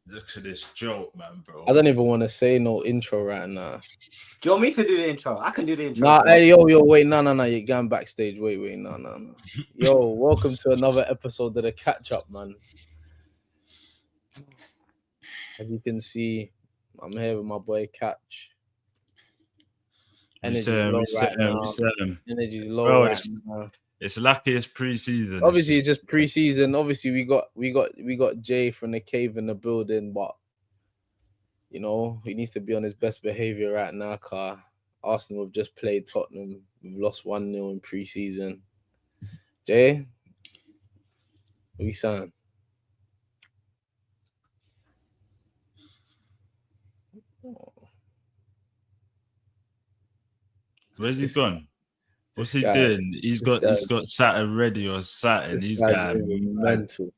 Look at this joke, man, bro. I don't even want to say no intro right now. Do you want me to do the intro? I can do the intro. Nah, hey, yo, wait, no, you're going backstage. Wait, no. Yo, welcome to another episode of the Catch Up, man. As you can see, I'm here with my boy Catch. Energy's low right now. Energy's low bro, right now. It's lucky it's pre-season. Obviously, it's just pre-season. Obviously, we got Jay from the cave in the building, but you know he needs to be on his best behavior right now. Cause Arsenal have just played Tottenham. We've lost 1-0 in pre-season. Jay, what are you saying? Where's he gone? What's he doing? He's got Saturn ready or Saturn. He's got mental.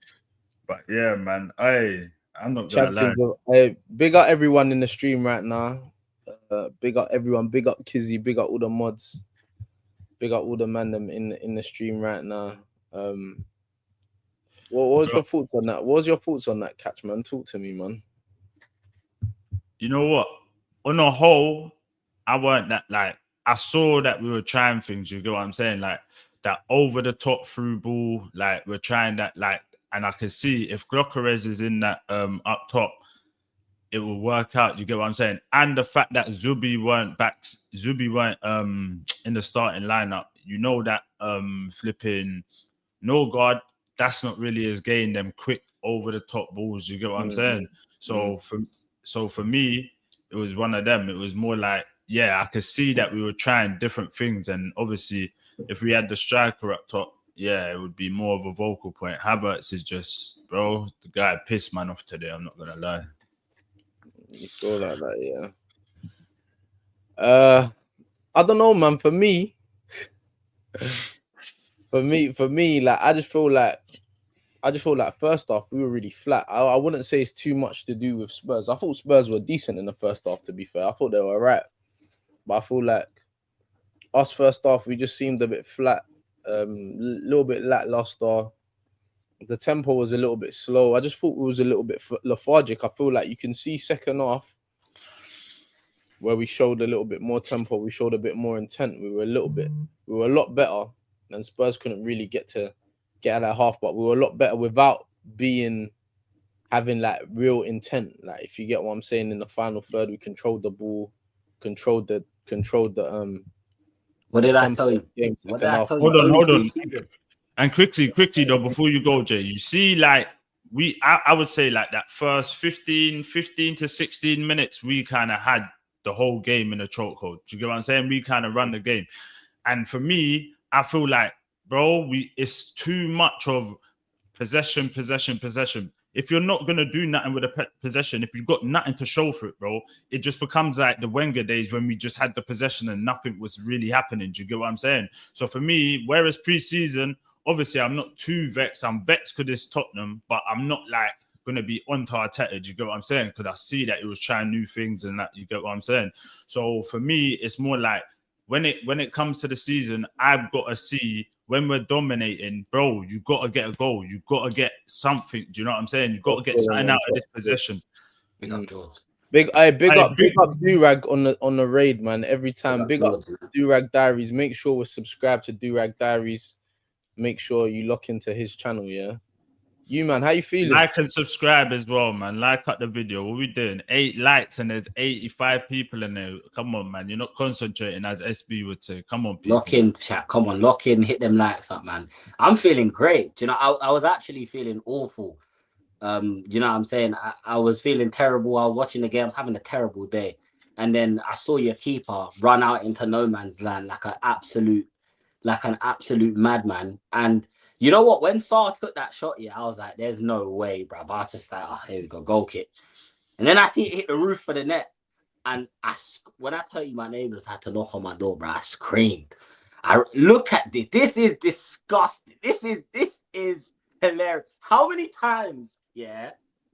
But yeah, man. I'm not gonna lie. Big up everyone in the stream right now. Big up everyone. Big up Kizzy. Big up all the mods. Big up all the man them in the stream right now. What was your thoughts on that? What was your thoughts on that, Catch, man? Talk to me, man. You know what? On the whole, I weren't that like. I saw that we were trying things, you get what I'm saying? Like that over the top through ball, like we're trying that, like, and I can see if Gyökeres is in that up top, it will work out, you get what I'm saying? And the fact that Zubi weren't in the starting lineup, you know that flipping Norgard, that's not really his game, them quick over the top balls, you get what I'm saying? So for me, it was one of them. It was more like, yeah, I could see that we were trying different things. And obviously, if we had the striker up top, yeah, it would be more of a vocal point. Havertz is just, bro, the guy pissed man off today. I'm not going to lie. You feel like that, yeah. I don't know, man. For me, like, I just feel like first half, we were really flat. I wouldn't say it's too much to do with Spurs. I thought Spurs were decent in the first half, to be fair. I thought they were all right. But I feel like us first half, we just seemed a bit flat, little bit lackluster. The tempo was a little bit slow. I just thought it was a little bit lethargic. I feel like you can see second half where we showed a little bit more tempo. We showed a bit more intent. We were a lot better. And Spurs couldn't really get out of that half, but we were a lot better without having like real intent. Like, if you get what I'm saying, in the final third, we controlled the ball, controlled the what did I tell you? Hold on. And quickly though, before you go, Jay, you see, like, I would say like that first 15 to 16 minutes, we kind of had the whole game in a chokehold. Do you get what I'm saying? We kind of run the game. And for me, I feel like, bro, it's too much of possession. If you're not going to do nothing with a possession, if you've got nothing to show for it, bro, it just becomes like the Wenger days when we just had the possession and nothing was really happening. Do you get what I'm saying? So for me, whereas pre-season, obviously I'm not too vexed. I'm vexed because it's Tottenham, but I'm not like going to be on Arteta. Do you get what I'm saying? Because I see that he was trying new things and that, you get what I'm saying? So for me, it's more like when it comes to the season, I've got to see when we're dominating, bro, you got to get a goal. You got to get something. Do you know what I'm saying? You got to get something out of this possession. Big up, George. Big up Durag on the raid, man. Every time. Big up Durag Diaries. Make sure we're subscribed to Durag Diaries. Make sure you lock into his channel, yeah? You, man, how you feeling? Like and subscribe as well, man. Like up the video. What we doing? 8 likes and there's 85 people in there. Come on, man. You're not concentrating, as SB would say. Come on, people. Lock in, chat. Come on, lock in. Hit them likes up, man. I'm feeling great. Do you know, I was actually feeling awful You know what I'm saying? I was feeling terrible. I was watching the game. I was having a terrible day. And then I saw your keeper run out into no man's land like an absolute madman. And you know what? When Saar took that shot, I was like, there's no way, bruv. I was just like, oh, here we go, goal kick. And then I see it hit the roof of the net. And when I tell you my neighbors had to knock on my door, bro, I screamed. I look at this. This is disgusting. This is hilarious. How many times,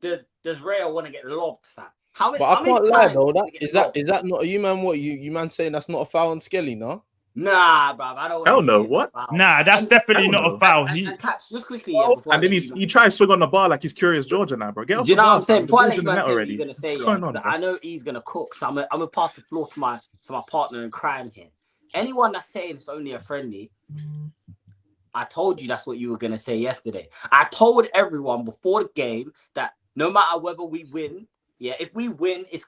does Real want to get lobbed, fam? But I can't lie though. Is that not you, man? What you man saying that's not a foul on Skelly, no? Nah, bro. I don't. Hell no. What? Nah, that's definitely not a foul. And Catch, just quickly, and then he tries to swing on the bar like he's Curious Georgia now, bro. Get off do you the know bar, what I'm saying? fam. Before I The let ball's in you the net say what already. you're gonna say, What's going on, bro? I know he's gonna cook, so I'm gonna pass the floor to my partner in crime here. Anyone that's saying it's only a friendly, I told you that's what you were gonna say yesterday. I told everyone before the game that no matter whether we win, if we win, it's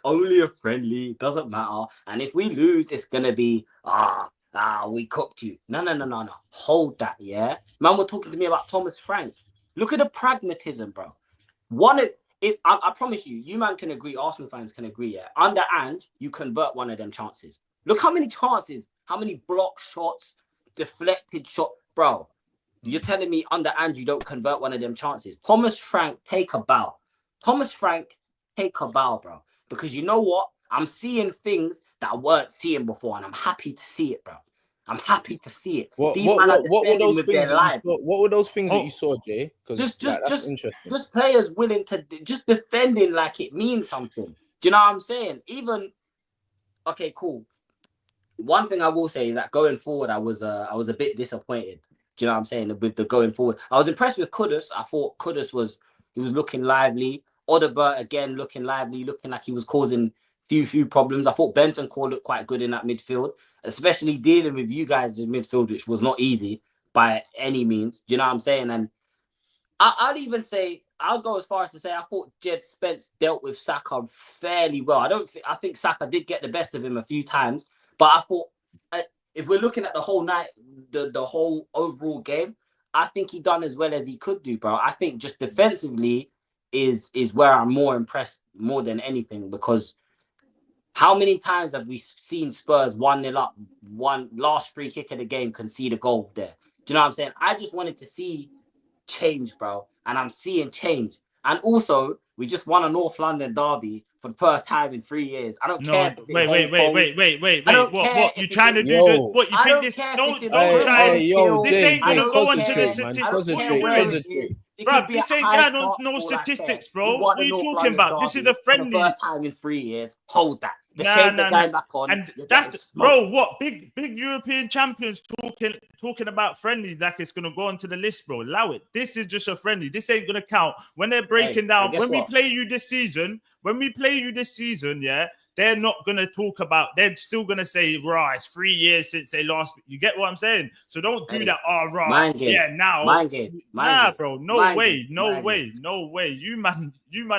only a friendly, doesn't matter. And if we lose, it's gonna be we cooked you. No. Hold that, Man, we're talking to me about Thomas Frank. Look at the pragmatism, bro. I promise you man can agree, Arsenal fans can agree, Under Ange, you convert one of them chances. Look how many chances, how many block shots, deflected shot, bro. You're telling me under Ange you don't convert one of them chances. Thomas Frank, take a bow. Bro. Because you know what? I'm seeing things that I weren't seeing before, and I'm happy to see it, bro. I'm happy to see it. What were those things? What were those things that you saw, Jay? Because that's interesting. Just players willing to just defending like it means something. Do you know what I'm saying? Even okay, cool. One thing I will say is that going forward, I was a bit disappointed. Do you know what I'm saying? With the going forward, I was impressed with Kudus. I thought Kudus was looking lively. Odobert again looking lively, looking like he was causing few problems. I thought Bentancur looked quite good in that midfield, especially dealing with you guys in midfield, which was not easy by any means. Do you know what I'm saying? And I'll go as far as to say I thought Jed Spence dealt with Saka fairly well. I think Saka did get the best of him a few times, but I thought if we're looking at the whole night, the whole overall game, I think he done as well as he could do, bro. I think just defensively is where I'm more impressed more than anything, because how many times have we seen Spurs 1-0 up, one last free kick of the game, concede a goal there? Do you know what I'm saying? I just wanted to see change, bro, and I'm seeing change. And also, we just won a North London derby for the first time in 3 years. I don't care. Wait. What you trying to do? What you think this? Don't try. This ain't gonna go into the statistics. What you doing? Bro, this ain't got no statistics, bro. What are you talking about? This is a friendly. For the first time in 3 years. Hold that. Nah. Back on, and that's bro. What big European champions talking about friendlies like it's gonna go onto the list, bro. Allow it. This is just a friendly. This ain't gonna count when they're breaking down. When we play you this season, they're not gonna talk about. They're still gonna say, "Right, it's 3 years since they last." You get what I'm saying? So don't do that. Oh, right, now. Mind game. Bro. No way. You man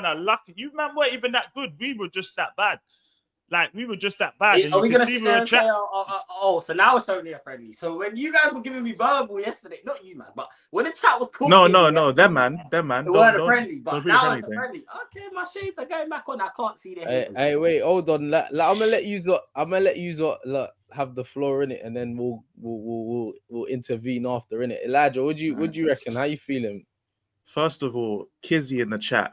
are lucky. You man weren't even that good. We were just that bad. Like, we were just that bad. Are we going to sit there and say, so now it's only a friendly. So when you guys were giving me verbal yesterday, not you, man, but when the chat was cooking. No, them man. It weren't a friendly, but now it's a friendly. Okay, my shades are going back on. I can't see the Hey, wait, hold on. I'm gonna let you have the floor in it, and then we'll intervene after in it. Elijah, what do you reckon? How you feeling? First of all, Kizzy in the chat.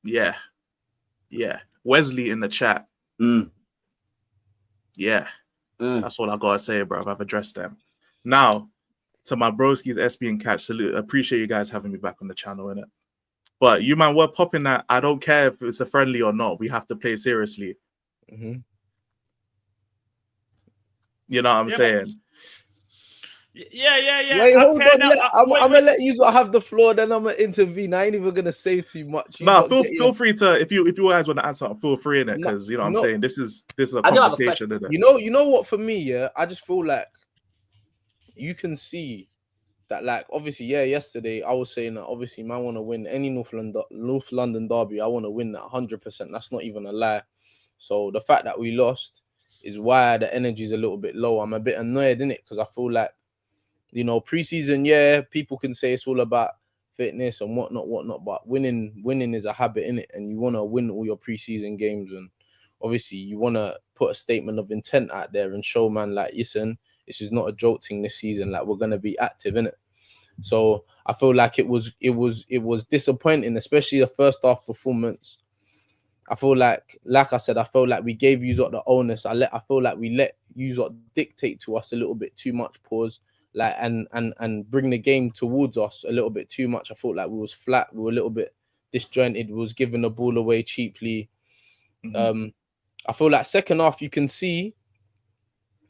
Yeah. Wesley in the chat. Yeah. That's all I gotta say, bro. I've addressed them. Now, to my broskies, SB and Catch, salute. Appreciate you guys having me back on the channel, innit? But you, man, we're popping that. I don't care if it's a friendly or not. We have to play seriously. Mm-hmm. You know what I'm saying? Yeah. Wait, hold on. I'm gonna let you have the floor, then I'm gonna intervene. I ain't even gonna say too much. Feel free to if you guys want to answer, feel free in it, because you know what I'm saying. This is a conversation, isn't it? You know what? For me, I just feel like you can see that, like, obviously, yesterday I was saying that obviously, man, want to win any North London derby. I want to win that 100%. That's not even a lie. So the fact that we lost is why the energy is a little bit low. I'm a bit annoyed in it because I feel like You know, preseason, yeah, people can say it's all about fitness and whatnot, but winning is a habit in it, and you want to win all your preseason games, and obviously you want to put a statement of intent out there and show man like, listen, this is not a joke thing this season, like we're gonna be active in it. So I feel like it was disappointing, especially the first half performance. I feel like I said, I felt like we gave you the onus. I feel like we let you dictate to us a little bit too much. Pause, like and bring the game towards us a little bit too much. I felt like we was flat. We were a little bit disjointed. We was giving the ball away cheaply. I feel like second half you can see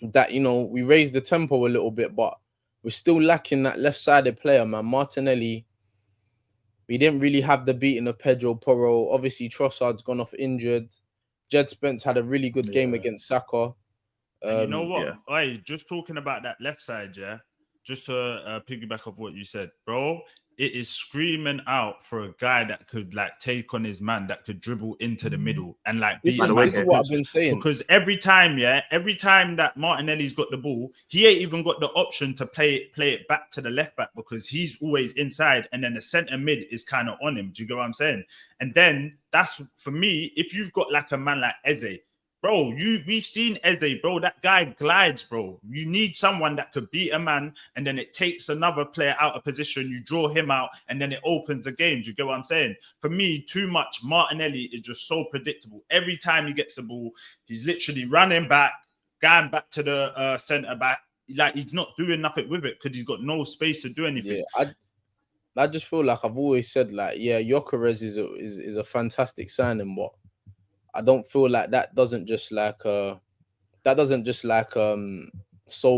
that, you know, we raised the tempo a little bit, but we're still lacking that left-sided player, man. Martinelli. We didn't really have the beating of Pedro Porro. Obviously, Trossard's gone off injured. Jed Spence had a really good game against Saka. And you know what? Hey, just talking about that left side, yeah. Just to piggyback off what you said, bro. It is screaming out for a guy that could like take on his man, that could dribble into the middle and like this is what I've been saying. Because every time that Martinelli's got the ball, he ain't even got the option to play it back to the left back because he's always inside, and then the centre mid is kind of on him. Do you get what I'm saying? And then that's for me. If you've got like a man like Eze. Bro, we've seen Eze, bro. That guy glides, bro. You need someone that could beat a man, and then it takes another player out of position. You draw him out, and then it opens the game. Do you get what I'm saying? For me, too much. Martinelli is just so predictable. Every time he gets the ball, he's literally running back, going back to the centre back. Like he's not doing nothing with it because he's got no space to do anything. Yeah, I just feel like I've always said, like, yeah, Gyökeres is a fantastic signing, but I don't feel like that doesn't just solve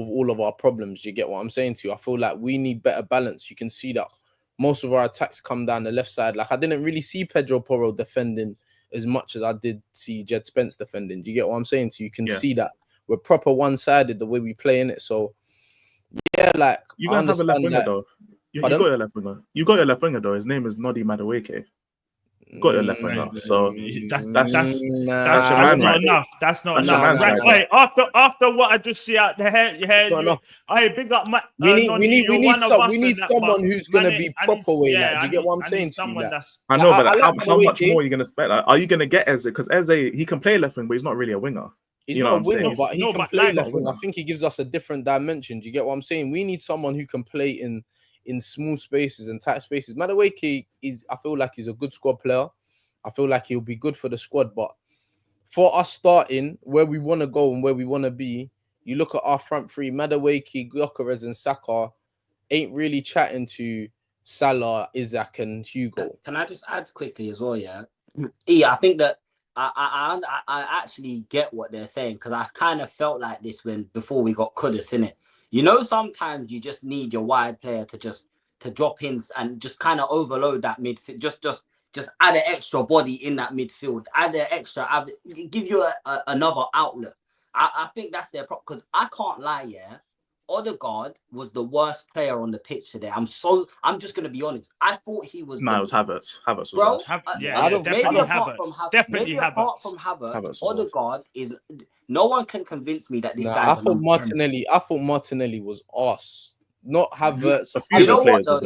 all of our problems. You get what I'm saying to you? I feel like we need better balance. You can see that most of our attacks come down the left side. Like I didn't really see Pedro Porro defending as much as I did see Jed Spence defending. Do you get what I'm saying? So you can see that we're proper one-sided the way we play in it. So yeah, like you don't have a left winger though. You got your left winger. You got your left winger though. His name is Nodi Madueke. Got your left winger, so that's not enough. That's not enough. Right, wait. After what I just see out there, I big up my. We need someone who's gonna be proper way. Like, do you get what I'm saying? I know, but how much more are you gonna expect? Like, are you gonna get Eze? Because Eze, he can play left wing, but he's not really a winger. He's not a winger, but he can play left wing. I think he gives us a different dimension. Do you get what I'm saying? We need someone who can play in small spaces and tight spaces. Madueke I feel like he's a good squad player. I feel like he'll be good for the squad, but for us starting where we want to go and where we want to be, you look at our front three, Madueke, Gyökeres and Saka ain't really chatting to Salah, Isaac and Hugo. Can I just add quickly as well, yeah? Yeah, I think that I actually get what they're saying because I kind of felt like this before we got Kudus in it. You know, sometimes you just need your wide player to drop in and just kind of overload that midfield. Just add an extra body in that midfield. Add an extra, give you another outlet. I think that's their problem because I can't lie, yeah. Odegaard was the worst player on the pitch today. I'm just gonna be honest. I thought he was. No, it was Havertz. Havertz was worse. Definitely Havertz. Apart from Havertz, Odegaard is. No one can convince me that this guy. I thought Martinelli was arse. Not Havertz. You know what, though,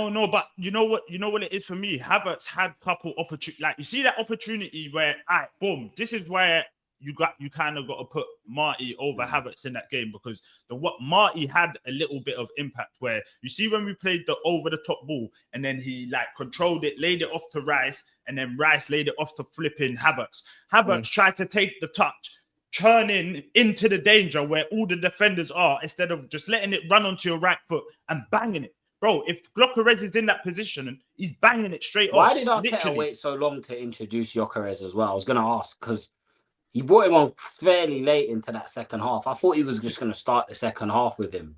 No, but you know what it is for me. Havertz had a couple opportunities. Like you see that opportunity where, boom, this is where you kind of got to put Marty over Havertz in that game because Marty had a little bit of impact where you see when we played the over the top ball and then he like controlled it, laid it off to Rice, and then Rice laid it off to flipping Havertz. Havertz tried to take the touch, turning into the danger where all the defenders are instead of just letting it run onto your right foot and banging it. Bro, if Gyökeres is in that position, he's banging it straight off. Why did Arteta wait so long to introduce Gyökeres as well? I was going to ask because he brought him on fairly late into that second half. I thought he was just going to start the second half with him.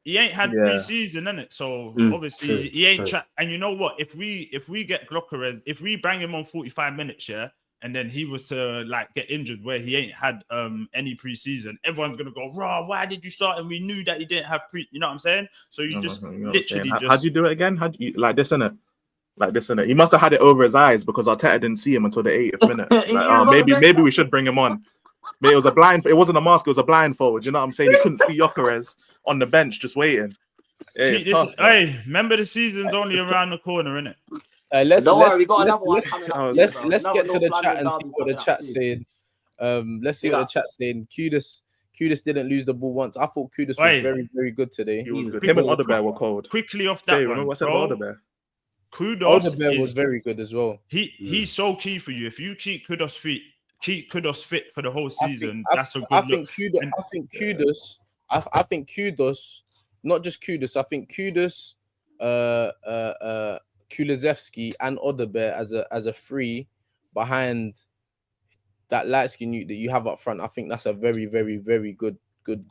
He ain't had pre-season, innit? So obviously he ain't. And you know what? If we get Gyökeres, if we bang him on 45 minutes, and then he was to like get injured where he ain't had any pre-season, everyone's gonna go, "Raw, why did you start?" And we knew that he didn't have you know what I'm saying? So you literally how'd you do it again? How'd you like this, innit? Like this, innit? He must have had it over his eyes because Arteta didn't see him until the 80th minute. Like, maybe we should bring him on. It was a blind. It wasn't a mask. It was a blindfold. You know what I'm saying? He couldn't see Gyökeres on the bench just waiting. Yeah, See, it's this, tough. hey, remember the season's only It's around the corner, innit? Don't worry, we got another one coming up. Let's soon, bro. let's Another get to the North chat London and see derby what the coming up chat's soon. saying. Let's see Big what the up. chat's saying. Kudus didn't lose the ball once. I thought Kudus was Oi. very, very good today. He was good. Quick- Him and Odebear were cold. Quickly off Jay, that remember one, what I said bro. about Odebear? Kudos Odebear was is very good as well. he's so key for you. If you keep Kudos fit for the whole season, that's a good I look. think Kudus. And- I think Kudus. I think Kudus. Not just Kudus. I think Kudus, Kulusevski, and Odebear as a free behind that light skin that you have up front. I think that's a very, very, very good.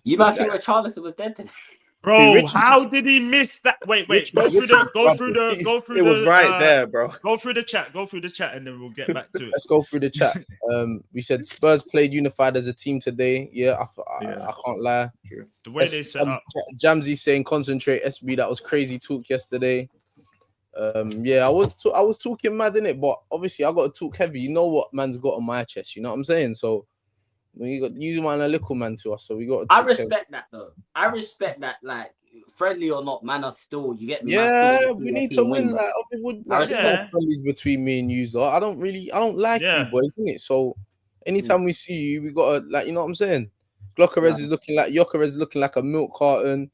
You might think Richarlison was dead today. Bro, how did he miss that? Wait. Go through the. It was right there, bro. Go through the chat, and then we'll get back to it. Let's go through the chat. We said Spurs played unified as a team today. Yeah, I can't lie. True. The way they set up. Jamsey saying concentrate. SB, that was crazy talk yesterday. Yeah, I was talking mad in it, but obviously I got to talk heavy. You know what man's got on my chest. You know what I'm saying? So we got you man a little man to us. So we got. I respect that though. I respect that. Like friendly or not, man, are still. You get me? Yeah, we need to win. Like, there's no friendlies between me and you. So I don't like you boys, isn't it? So anytime we see you, we gotta you know what I'm saying. Gyökeres is looking like a milk carton.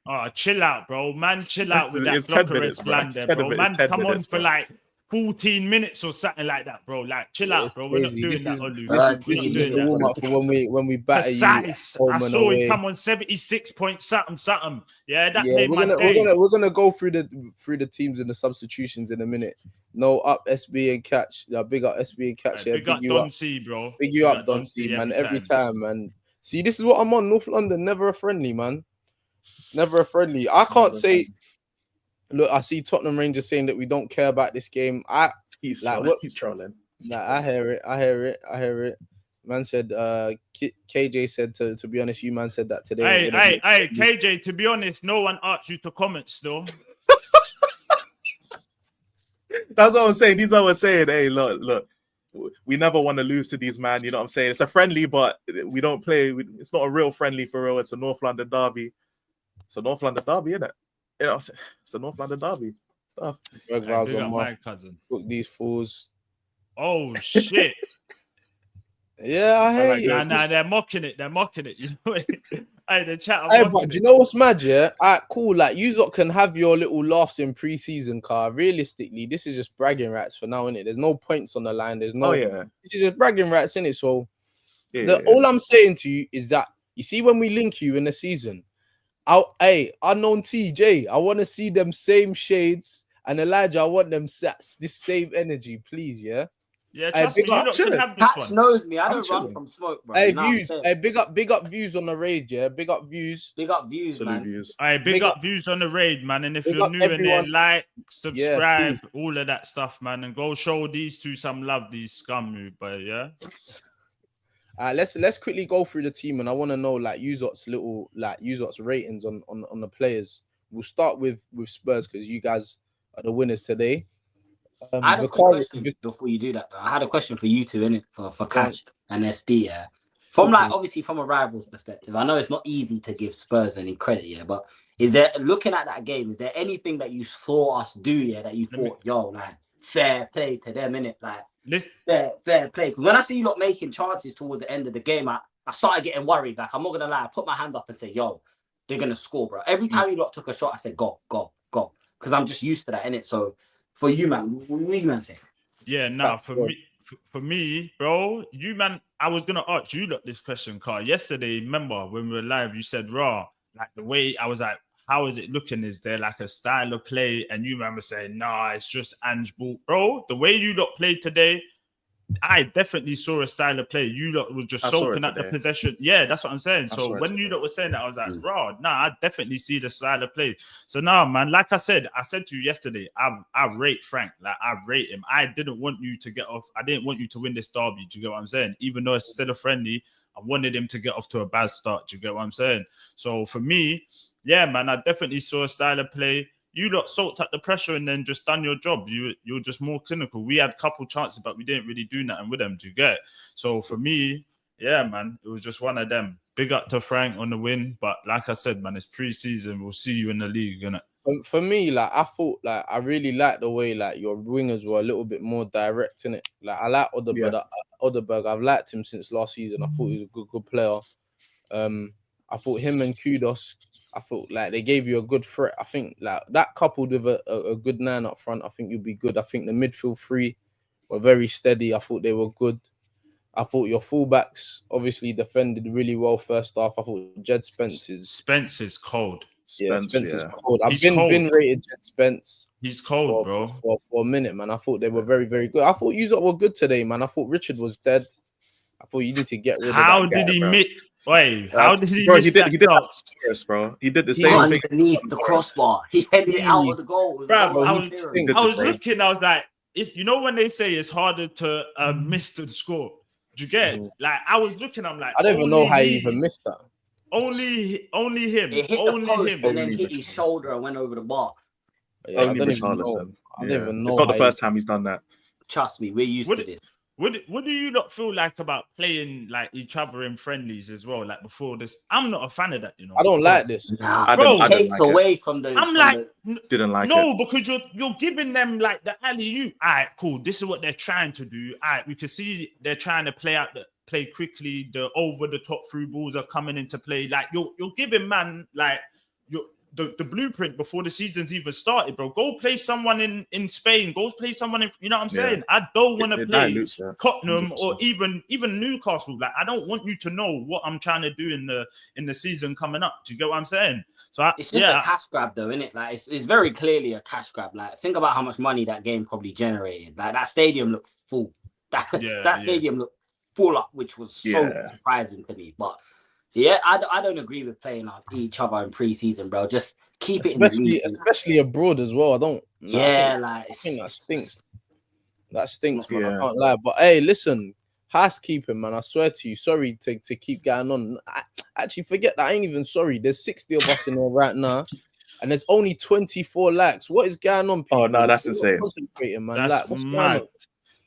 Oh, chill out, bro. Man, chill out with that Gyökeres plan there, bro. Man, come on for like 14 minutes or something like that, bro. Like, chill out, bro. We're not doing that, Olu. This is just a warm up for when we batter you. I saw him come on 76 point something. Yeah, that made my day. We're gonna go through the teams and the substitutions in a minute. No, up SB and Catch. Yeah, big up SB and Catch. Big up Don C, bro. Big you up, Don C, man. Every time, man. See, this is what I'm on. North London, never a friendly, man. Never a friendly. I can't say. Look, I see Tottenham Rangers saying that we don't care about this game. He's trolling. Nah, I hear it. Man said, KJ said to be honest, you man said that today. Hey, KJ, to be honest, no one asked you to comment still. That's what I'm saying. These are what I'm saying. Hey, look. We never want to lose to these, man. You know what I'm saying? It's a friendly, but we don't play. It's not a real friendly for real. It's a North London derby. It's a North London derby, isn't it? You know, it's a North London derby. Stuff. My cousin. Look, these fools. Oh shit. Yeah, I hate it. Nah, they're mocking it. You know, hey, the chat. Hey, but do you know what's mad? Yeah, alright, cool. Like, you lot can have your little laughs in pre-season, car. Realistically, this is just bragging rights for now, innit? There's no points on the line. There's no. This is just bragging rights, innit? So, all I'm saying to you is that you see when we link you in the season, unknown TJ, I want to see them same shades, and Elijah, I want them this same energy, please, yeah. Yeah, trust me, you lot can have this Catch one. knows me. I don't run from smoke, bro. Hey, views. Hey, big up views on the raid, yeah. Big up views. Big up views, man. Views. Hey, big up views on the raid, man. And if you're new in there, like, subscribe, all of that stuff, man, and go show these two some love, these scum, but yeah. Let's quickly go through the team, and I want to know like Uzot's ratings on the players. We'll start with Spurs because you guys are the winners today. I had a question before you do that, though. I had a question for you two, innit? For Catch and SB, yeah. From obviously from a rival's perspective, I know it's not easy to give Spurs any credit, yeah, but looking at that game, is there anything that you saw us do, yeah, that you thought, like, fair play to them, innit? Like, fair play. Because when I see you lot making chances towards the end of the game, I started getting worried. Like, I'm not gonna lie, I put my hand up and say, they're gonna score, bro. Every time you lot took a shot, I said, go. Because I'm just used to that, innit? So for you, man, what do you man say? Yeah, no, for me, bro, you man, I was gonna ask you this question, Carl. Yesterday, remember when we were live, you said like the way I was like, how is it looking? Is there like a style of play? And you remember saying, nah, it's just Ange ball. Bro, the way you lot played today, I definitely saw a style of play. You lot was just soaking at the possession. Yeah, that's what I'm saying. So when you lot were saying that, I was like, I definitely see the style of play. So now, man, like I said to you yesterday, I rate Frank. Like, I rate him. I didn't want you to get off. I didn't want you to win this derby. Do you get what I'm saying? Even though it's still a friendly, I wanted him to get off to a bad start. Do you get what I'm saying? So for me, yeah, man, I definitely saw a style of play. You lot soaked up the pressure and then just done your job. You're just more clinical. We had a couple chances, but we didn't really do nothing with them. Do you get it? So for me, yeah, man, it was just one of them. Big up to Frank on the win, but like I said, man, it's pre-season. We'll see you in the league, innit? For me, like I thought, like I really liked the way like your wingers were a little bit more direct in it. Like I like Odeberg. I've liked him since last season. I thought he was a good player. I thought him and Kudos. I thought like they gave you a good threat. I think like that coupled with a good 9 up front, I think you'll be good. I think the midfield 3 were very steady. I thought they were good. I thought your fullbacks obviously defended really well first half. I thought Jed Spence is cold. Spence is cold. I've been rated Jed Spence. He's cold, bro. For a minute, man. I thought they were very, very good. I thought you were good today, man. I thought Richard was dead. I thought you need to get rid of How that did guy, he bro. miss? Wait, how did he Bro, miss he did that? First, bro. He did the He same thing underneath the crossbar. He headed it out of the goal. It was Bro, no I interference. was looking. I was like, you know when they say it's harder to miss than score. Do you get it? Like I was looking. I'm like, I don't even know how he even missed that. Only him. It hit Only the post him. and then hit his shoulder and went over the bar. Yeah, Only Richarlison. I don't even know. It's not the first time he's done that. Trust me, we're used to this. What do you not feel like about playing like each other in friendlies as well? Like before this, I'm not a fan of that. You know, I don't like this. Nah, Bro, it takes away from the. I'm like, didn't like no, it. because you're giving them like the alley-oop. All right, cool. This is what they're trying to do. All right, we can see they're trying to play quickly. The over the top through balls are coming into play. Like you're giving man like the blueprint before the season's even started, bro. Go play someone in Spain. Go play someone in. You know what I'm saying? I don't want to play Tottenham 100%. Or even Newcastle. Like I don't want you to know what I'm trying to do in the season coming up. Do you get what I'm saying? So it's just a cash grab, though, isn't it? Like it's very clearly a cash grab. Like think about how much money that game probably generated. Like that stadium looked full. That stadium looked full up, which was so surprising to me. But yeah, I don't agree with playing each other in pre-season, bro. Just keep it in the league. Especially abroad as well. I think that stinks. That stinks, man. I can't lie. But hey, listen, housekeeping, man. I swear to you, sorry to keep going on. Actually, forget that. I ain't even sorry. There's 60 of us in there right now, and there's only 24 likes. What is going on, people? Oh no, that's insane. Concentrating, man. That's what's mad. going on?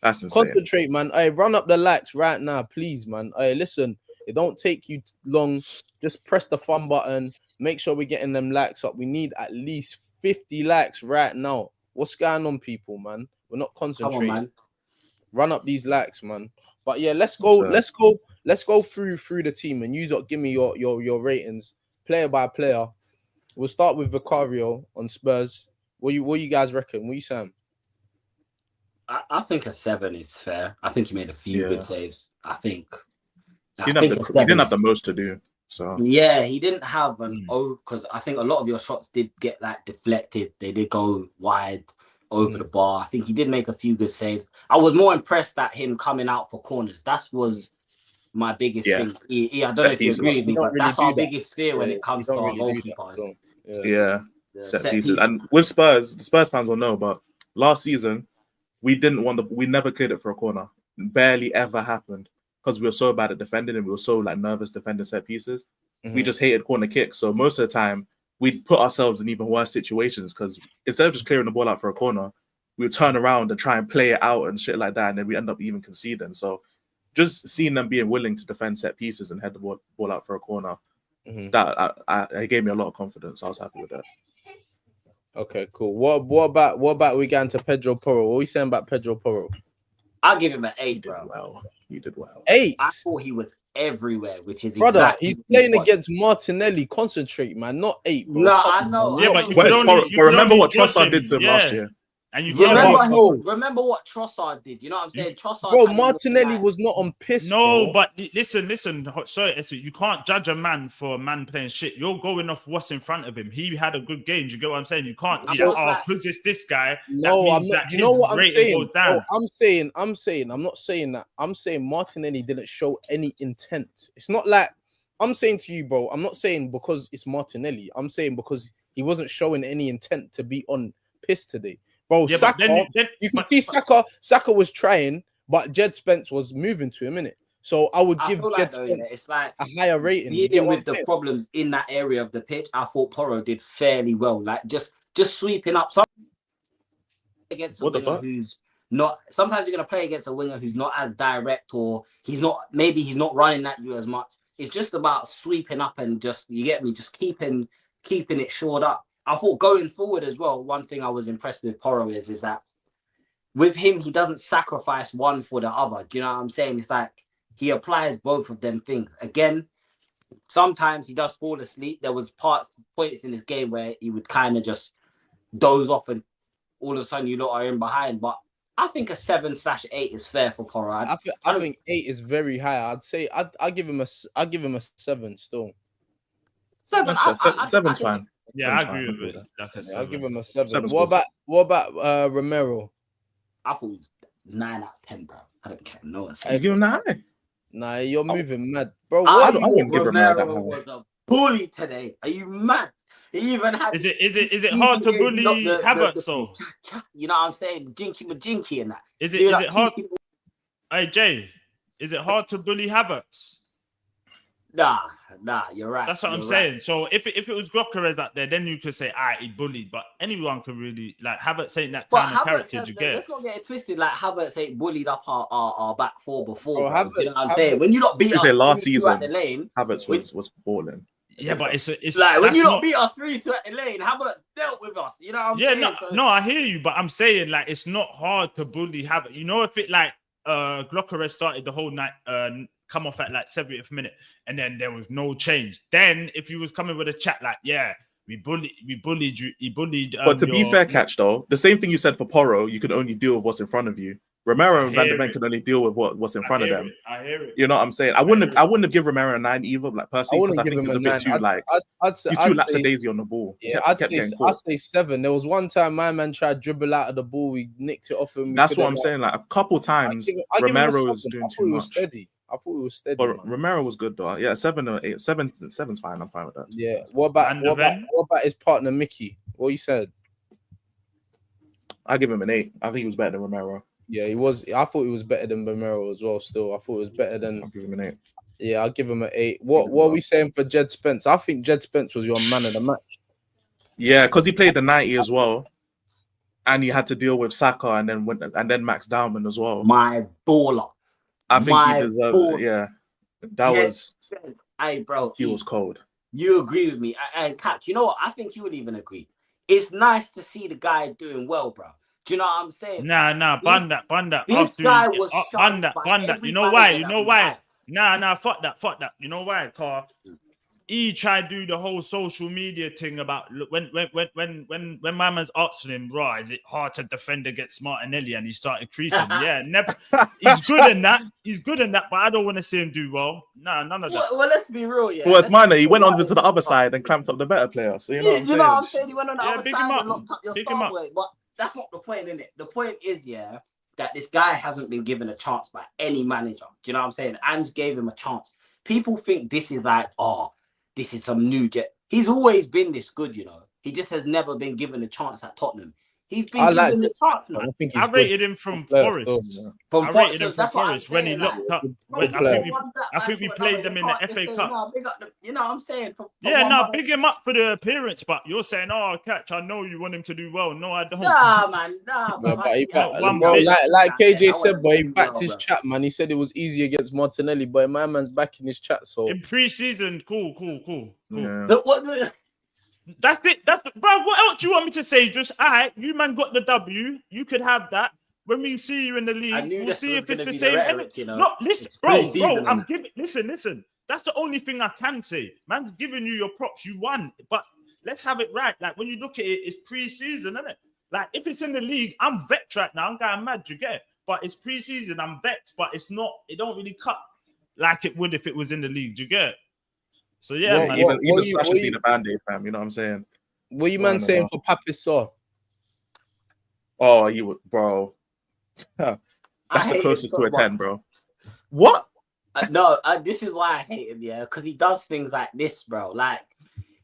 That's insane. Concentrate, man. Hey, run up the likes right now, please, man. Hey, listen. It don't take you long. Just press the fun button. Make sure we're getting them likes up. We need at least 50 likes right now. What's going on, people, man? We're not concentrating. Come on, man. Run up these likes, man. But yeah, let's go. Let's go through the team, and you give me your ratings, player by player. We'll start with Vicario on Spurs. What you guys reckon? What you saying? I think a 7 is fair. I think he made a few good saves. He didn't have the most to do. So yeah, he didn't have an because I think a lot of your shots did get like deflected. They did go wide over the bar. I think he did make a few good saves. I was more impressed at him coming out for corners. That was my biggest thing. I don't know if you agree with me, but that's our biggest fear when it comes to our goalkeepers. Set pieces. And with Spurs, the Spurs fans will know, but last season we never cleared it for a corner. Barely ever happened. Because we were so bad at defending and we were so like nervous defending set pieces. We just hated corner kicks. So most of the time we'd put ourselves in even worse situations because instead of just clearing the ball out for a corner, we would turn around and try and play it out and shit like that. And then we end up even conceding. So just seeing them being willing to defend set pieces and head the ball out for a corner, that gave me a lot of confidence. I was happy with that. Okay, cool. What about we get into Pedro Porro? What are we saying about Pedro Porro? I'll give him an 8, bro. He did well. 8. I thought he was everywhere, which is he's playing against Martinelli. Concentrate, man. Not 8, bro. No, I know. Yeah, but remember what Trossard did to him last year. And you remember what Trossard did. You know what I'm saying? Trossard. Bro, Martinelli was not on piss. No, bro. but listen. Sorry, you can't judge a man for a man playing shit. You're going off what's in front of him. He had a good game. Do you get what I'm saying? You can't be because it's this guy. No, I'm not. You know what I'm saying? Bro, I'm saying. I'm not saying that. I'm saying Martinelli didn't show any intent. It's not like I'm saying to you, bro. I'm not saying because it's Martinelli. I'm saying because he wasn't showing any intent to be on piss today. Bro, yeah, Saka, you can see Saka was trying, but Jed Spence was moving to him, innit? So I would give Jed Spence it's like a higher rating. Dealing with the problems in that area of the pitch, I thought Porro did fairly well. Like just sweeping up some against someone who's not. Sometimes you're gonna play against a winger who's not as direct, or he's not running at you as much. It's just about sweeping up and just just keeping it shored up. I thought going forward as well. One thing I was impressed with Porro is that with him, he doesn't sacrifice one for the other. Do you know what I'm saying? It's like he applies both of them things. Again, sometimes he does fall asleep. There was points in this game where he would kind of just doze off and all of a sudden you lot are in behind. But I think a 7/8 is fair for Porro. I think 8 is very high. I'd say I give him a 7 still. 7. Seven's fine. Yeah, I Seven's agree fine. with it. Like a 7. I'll give him a 7. Seven's What good. about Romero? I thought it was 9 out of 10, bro. I don't care. No one You give him that high? Nah, you're moving mad, bro. I What? thought wouldn't give Romero that Romero high. was a bully today. Are you mad? He even had. Is it hard to bully Havertz though? You know what I'm saying? Jinky majinky and that. Is it hard? Hey Jay, is it hard to bully Havertz? Nah, you're right. That's what I'm You're saying. right. So if it was Gyökeres out there, then you could say, he bullied. But anyone could really like Havertz ain't that But kind of character. Havertz, You get? let's not get it twisted. Like Havertz ain't bullied up our back four before. Bro, Bro. Do you know what I'm saying? Havertz- When you lot beat You us say last 3-2 season, at the lane, Havertz was balling. Yeah, but it's like when that's you not- lot beat us 3-2 at the lane, Havertz dealt with us. You know what I'm Yeah, saying? no, I hear you, but I'm saying like it's not hard to bully Havertz. You know, if it like Gyökeres started the whole night, come off at like 70th minute, and then there was no change. Then if you was coming with a chat like, yeah, we bullied you, he bullied. But to be fair, Catch though, the same thing you said for Porro, you could only deal with what's in front of you. Romero and Van de Ven could only deal with what's in front of them. I hear it. You know what I'm saying? I wouldn't have given Romero a 9 either, like personally, because I think he's a bit too like he's too lackadaisy on the ball. Yeah, I'd say 7. There was one time my man tried to dribble out of the ball, we nicked it off him. That's what I'm saying. Like a couple times, Romero was doing too much. I thought it was steady. But Romero was good though. Yeah, 7 or 8. 7's fine. I'm fine with that. Yeah. What about his partner Mickey? What you said? I give him an 8. I think he was better than Romero. Yeah, he was. I thought he was better than Romero as well. Still, I thought it was better than. I'll give him an 8. Yeah, I'll give him an 8. What are we saying for Jed Spence? I think Jed Spence was your man of the match. Yeah, because he played the 90 as well, and he had to deal with Saka and then Max Dowman as well. My baller. I think he deserved it. Yeah, that was. Hey, bro, he was cold. You agree with me? And Catch, you know what? I think you would even agree. It's nice to see the guy doing well, bro. Do you know what I'm saying? Nah, bun that. This guy was bun that. You know why? Nah, fuck that. You know why? Cause he tried to do the whole social media thing about when my man's asking him, bro, is it hard to defend against Martinelli? And he started creasing. Yeah, never. He's good in that. But I don't want to see him do well. Nah, none of that. Well, let's be real. Yeah. Well, it's minor. He went on to the other side and clamped up the better player. So you know what I'm saying? He went on the other side and locked up your star boy. But that's not the point, innit? The point is, that this guy hasn't been given a chance by any manager. Do you know what I'm saying? Ange gave him a chance. People think this is like, this is some new jet. He's always been this good, you know. He just has never been given a chance at Tottenham. He's been given the chance, man. I rated him from Forest. I rated him from Forest when he locked up. I think we played them in the FA Cup. You know what I'm saying? Big him up for the appearance, but you're saying, Catch, I know you want him to do well. No, I don't. Nah, man. Bro. Like KJ said, boy, he backed his chat, man. He said it was easy against Martinelli, but my man's backing his chat. So in pre-season, cool. Yeah. That's it. Bro. What else do you want me to say? Just you man got the W. You could have that. When we see you in the league, we'll see if it's the same. Rhetoric, you know? No, listen, bro. I'm giving. Listen. That's the only thing I can say. Man's giving you your props. You won, but let's have it right. Like when you look at it, it's pre-season, isn't it? Like if it's in the league, I'm vexed right now. I'm going mad. You get it? But it's pre-season. I'm vexed, but it's not. It don't really cut like it would if it was in the league. Do you get it? So yeah, man. Even Slash has been a band-aid, fam. You know what I'm saying? What you man saying for Papissaw? Oh, he would, bro. That's the closest to a 10, bro. What? This is why I hate him, because he does things like this, bro. Like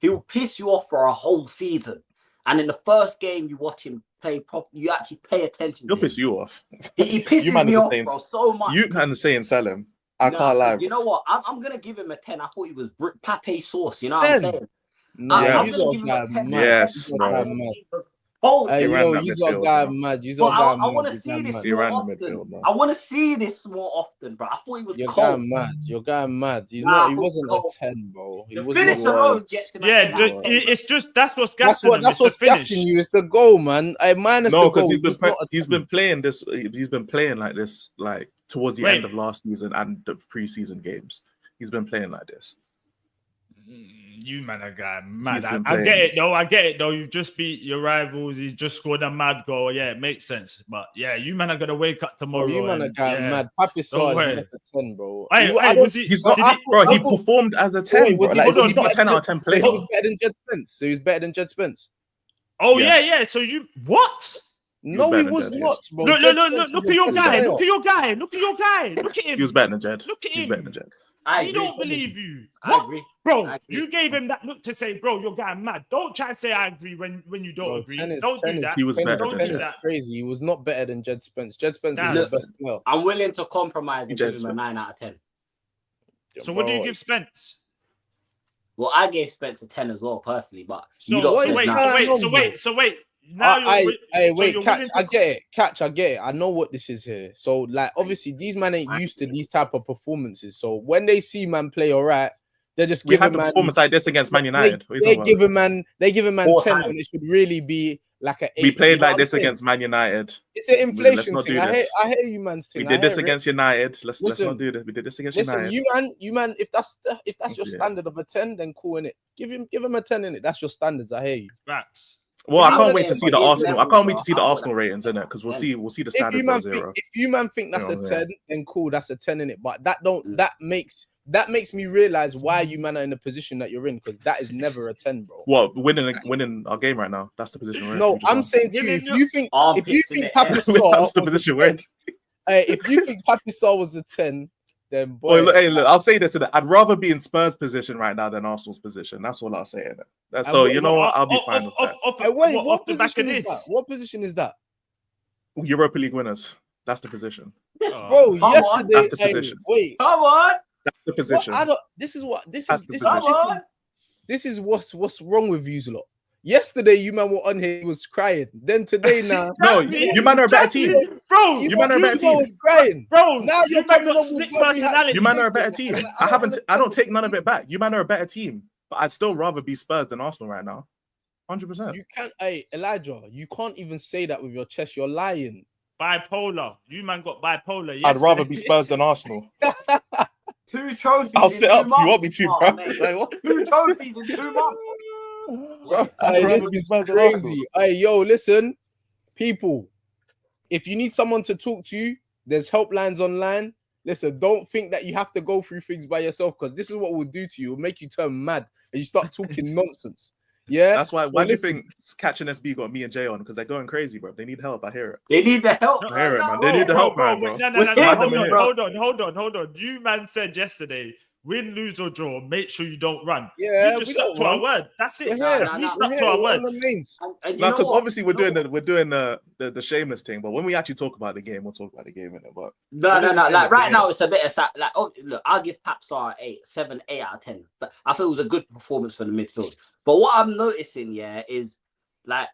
he will piss you off for a whole season, and in the first game you watch him play you actually pay attention. He'll piss you off. He pisses me off, bro, so much. You kind of saying sell him. I can't lie. You know what? I'm gonna give him a 10. I thought he was Pape sauce. You know what I'm saying? No, I'm gonna give him a 10. Yes, I think he was Hold Hey, He it. ran yo, that you got midfield, guy bro. mad. You But got guy I mad. want to You see guy this mad. He more ran the often. midfield, man. I want to see this more often, bro. I thought he was Your guy cold. mad. Your guy mad. He's Nah, not. He I thought wasn't a cold. 10, bro. He The was finish not. alone gets him. Yeah, at 10 out of 10, bro. it's just that's what's That's gassing what. him. That's It's the what's gassing finish. you. It's the goal, man. I minus No, the because goal. He was not a he's 10. been playing this. He's been playing like this, like towards the Wait. end of last season and the preseason games. He's been playing like this. You man, a guy mad. He's been I get playing it this. though. I get it though. You just beat your rivals. He's just scored a mad goal. Yeah, it makes sense. But yeah, you man are gonna wake up tomorrow. Bro, you man a and, guy yeah. mad. Papi Sarr is worry. not a 10, bro. Hey, I hey, don't- was he? He's No, not, did he? bro. I He thought- performed as a 10, Wait, bro. was Like, hold he's on, not a 10 out of 10 So player. he was better than Jed Spence. So he was better than Jed Spence. Oh Yes. yeah. So you what? No, better he than was Jed, not, yes. bro. Look, Jed look, Spence look, look was at your the guy. player. Look at your guy. Look at your guy. Look at him. He was better than Jed. Look at He's him. better than Jed. I He agree. don't believe you. I What? agree. Bro, I agree. you gave him that look to say, bro, your guy mad. Don't try and say I agree when you don't Bro, agree. 10 is, Don't 10 do is, that. He was 10 better is, than 10 do is Jed. that. crazy. He was not better than Jed Spence. Jed Spence Nah, was the best player. I'm willing to compromise and Jed give him a 9 out of 10. So what do you Bro, give Spence? Well, I gave Spence a 10 as well, personally, but So you lot what said is wait, nah. so wait. Now wait, you're Catch, willing to I get it. Catch, I get it. I know what this is here. So, like, obviously, these man ain't used to these type of performances. So when they see man play all right, they just We give had him the man. performance like this against Man United. What are you They talking give about? him man. They give him man Four 10 times. when it should really be like an 8. We played You know like what I'm this saying? against Man United. It's an Let's inflation not thing. do I this. hear you, man's thing. We I did this hear it. against United. Let's Listen, not do this. We did this against Listen, United. you man. If that's your Yeah. standard of a 10, then cool in it. Give him a 10 in it. That's your standards. I hear you. Facts. Well, I I'm can't wait to saying, see but the his Arsenal. I level, can't wait bro, to see the I would Arsenal have- ratings in it because we'll see the If you standards man are zero. think that's You a know, 10, then cool, that's a 10 in it. But that makes me realize why you man are in the position that you're in, because that is never a 10, bro. What winning our game right now? That's the position we're in. No, We just I'm won. saying to you, Women, if you think Armpits in the Papi air. Sarr That's the was a position we're 10, in. if you think Papi Sarr was a 10, then boy, Look, I'll say this: I'd rather be in Spurs' position right now than Arsenal's position. That's all I'll say. So what you is know it? what? I'll be fine with that. wait, Off what the back of position is this? that? What position is that? Europa League winners. That's the position. Oh, Bro, Come on. yesterday, That's the hey, position. wait, Come on. That's the what? position. I don't. This is Come on. this is what's wrong with you lot. Yesterday, you man were on here, he was crying. Then today, now, No, Exactly. you man are a better team. Bro, you man are a better team. was crying. Bro, Now you you're man coming got up with slick bloody personality. You man are a Listen, better team. I I don't understand take what none you of it back. You man are a better team, but I'd still rather be Spurs than Arsenal right now. 100%. You can't, hey Elijah, you can't even say that with your chest. You're lying. Bipolar. You man got bipolar. I'd rather be yesterday. Spurs than Arsenal. 2 trophies. I'll in sit 2 up. months. You want me to, Oh, bro? mate. Like, what? 2 trophies in 2 months. Bro, I'd Hey, rather this be is Spurs than Arsenal. crazy. Hey, yo, listen, people. If you need someone to talk to you, there's helplines online. Listen, don't think that you have to go through things by yourself, because this is what we'll do to you. It'll make you turn mad and you start talking nonsense. Yeah, That's why. So Why do you listen, think Catching SB got me and Jay on? Because they're going crazy, bro. They need help. I hear it. They need the help. I hear it, man. now. They need the help, man, bro. bro. No. We're here for you, bro. Hold on. You man said yesterday, win, lose or draw, make sure you don't run. Yeah, we we just stuck don't to our run. word. That's it. We're here. We Nah, stuck We're to our here. We're word. on the mains. And you No, know because what? obviously we're You know doing the shameless thing, but when we actually talk about the game, we'll talk about the game in it. But No. we're doing the Like shameless right thing, now, innit? it's a bit of like. Oh, look, I'll give Papsar 7, 8 out of 10. But I feel it was a good performance for the midfield. But what I'm noticing, yeah, is like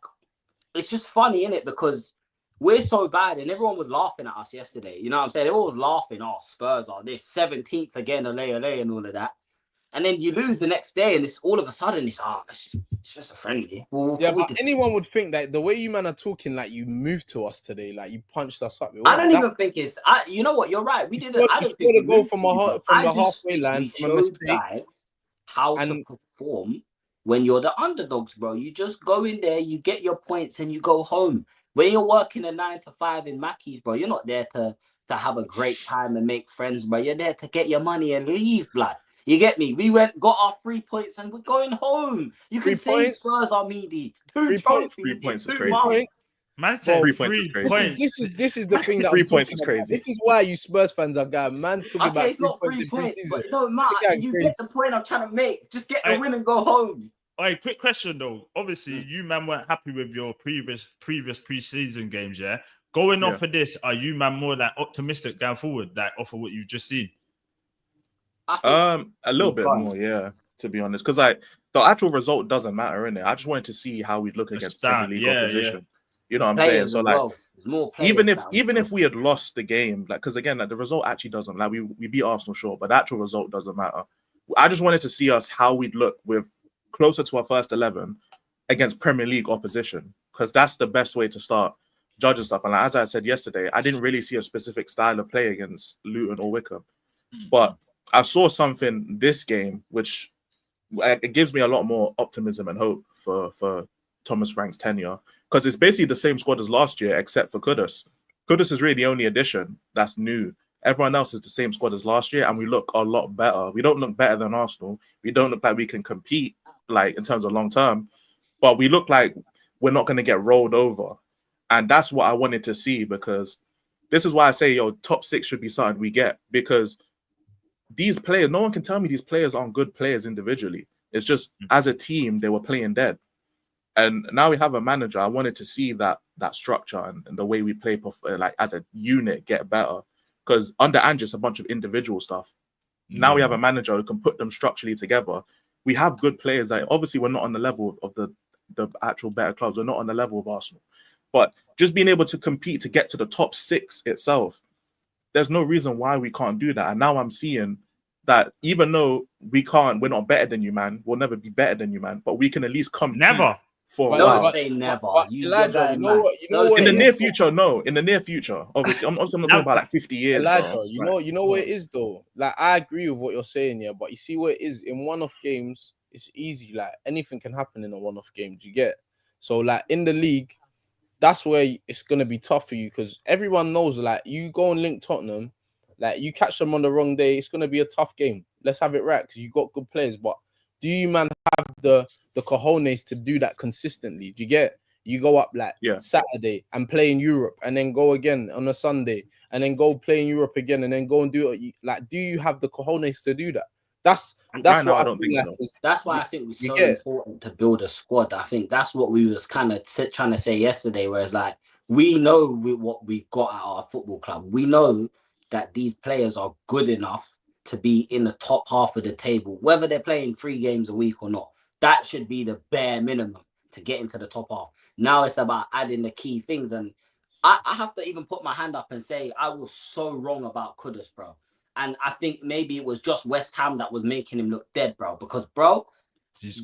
it's just funny, innit? Because we're so bad, and everyone was laughing at us yesterday. You know what I'm saying? Everyone was laughing. Oh, Spurs are this 17th again, LA, and all of that. And then you lose the next day, and it's all of a sudden it's just a friendly. Well, Yeah, we but did- anyone would think that the way you man are talking, like you moved to us today, like you punched us up. I don't even think it's. You know what? You're right. We didn't. I don't You think scored a we goal moved from to you, the bro. I just halfway think line we from a showed mistake. guys how to And perform when you're the underdogs, bro. You just go in there, you get your points, and you go home. When you're working a 9 to 5 in Mackey's, bro, you're not there to have a great time and make friends, bro. You're there to get your money and leave, blood. You get me? We got our 3 points and we're going home. You can 3 say points? Spurs are meaty. 2 3 trophies points? 3 points in is 2 crazy. months. Man said 3 3 points is crazy. points. This is the thing that 3 I'm points talking is about. crazy. This is why you Spurs fans are going. Man's talking Okay, about it's 3 not points 3 in points, pre-season. but it don't matter. You're You crazy. get the point I'm trying to make. Just get the Hey. win and go home. Hey, quick question though. Obviously, you man weren't happy with your previous preseason games, yeah. Going Yeah. off of this, are you man more like optimistic going forward, like off of what you've just seen? I think A little bit Fine. more, yeah. To be honest, because like the actual result doesn't matter, innit? I just wanted to see how we'd look against Premier League opposition. You know what I'm saying? So like, there's more players even if we had lost the game, like, because again, like the result actually doesn't, like, we beat Arsenal, sure, but the actual result doesn't matter. I just wanted to see us how we'd look with closer to our first 11 against Premier League opposition, because that's the best way to start judging stuff. And like, as I said yesterday, I didn't really see a specific style of play against Luton or Wickham, but I saw something this game which it gives me a lot more optimism and hope for Thomas Frank's tenure, because it's basically the same squad as last year except for Kudus. Kudus is really the only addition that's new. Everyone else is the same squad as last year, and we look a lot better. We don't look better than Arsenal. We don't look like we can compete, like, in terms of long term, but we look like we're not going to get rolled over. And that's what I wanted to see, because this is why I say, top 6 should be something we get, because these players, no one can tell me these players aren't good players individually. It's just as a team, they were playing dead. And now we have a manager. I wanted to see that structure and the way we play, like, as a unit, get better. Because under Ange, a bunch of individual stuff. Now we have a manager who can put them structurally together. We have good players. That obviously we're not on the level of the actual better clubs. We're not on the level of Arsenal. But just being able to compete to get to the top 6 itself, there's no reason why we can't do that. And now I'm seeing that even though we're not better than you, man. We'll never be better than you, man. But we can at least compete. Never. Don't say never. Elijah, you know what? In the near future, no. In the near future, obviously, I'm not talking about like 50 years. Elijah, bro. you know what it is though. Like, I agree with what you're saying, yeah. But you see what it is in one-off games. It's easy. Like, anything can happen in a one-off game. Do you get? So like in the league, that's where it's gonna be tough for you, because everyone knows, like, you go and link Tottenham, like, you catch them on the wrong day, it's gonna be a tough game. Let's have it right, because you got good players, but do you, man, have the cojones to do that consistently? Do you get? You go up like Saturday and play in Europe, and then go again on a Sunday, and then go play in Europe again, and then go and do it. Like, do you have the cojones to do that? That's right, what I don't think so. That's why I think it's so important to build a squad. I think that's what we was kind of trying to say yesterday, whereas like we know what we got at our football club. We know that these players are good enough to be in the top half of the table, whether they're playing 3 games a week or not. That should be the bare minimum to get into the top half. Now it's about adding the key things. And I have to even put my hand up and say I was so wrong about Kudus, bro. And I think maybe it was just West Ham that was making him look dead, bro. Because, bro,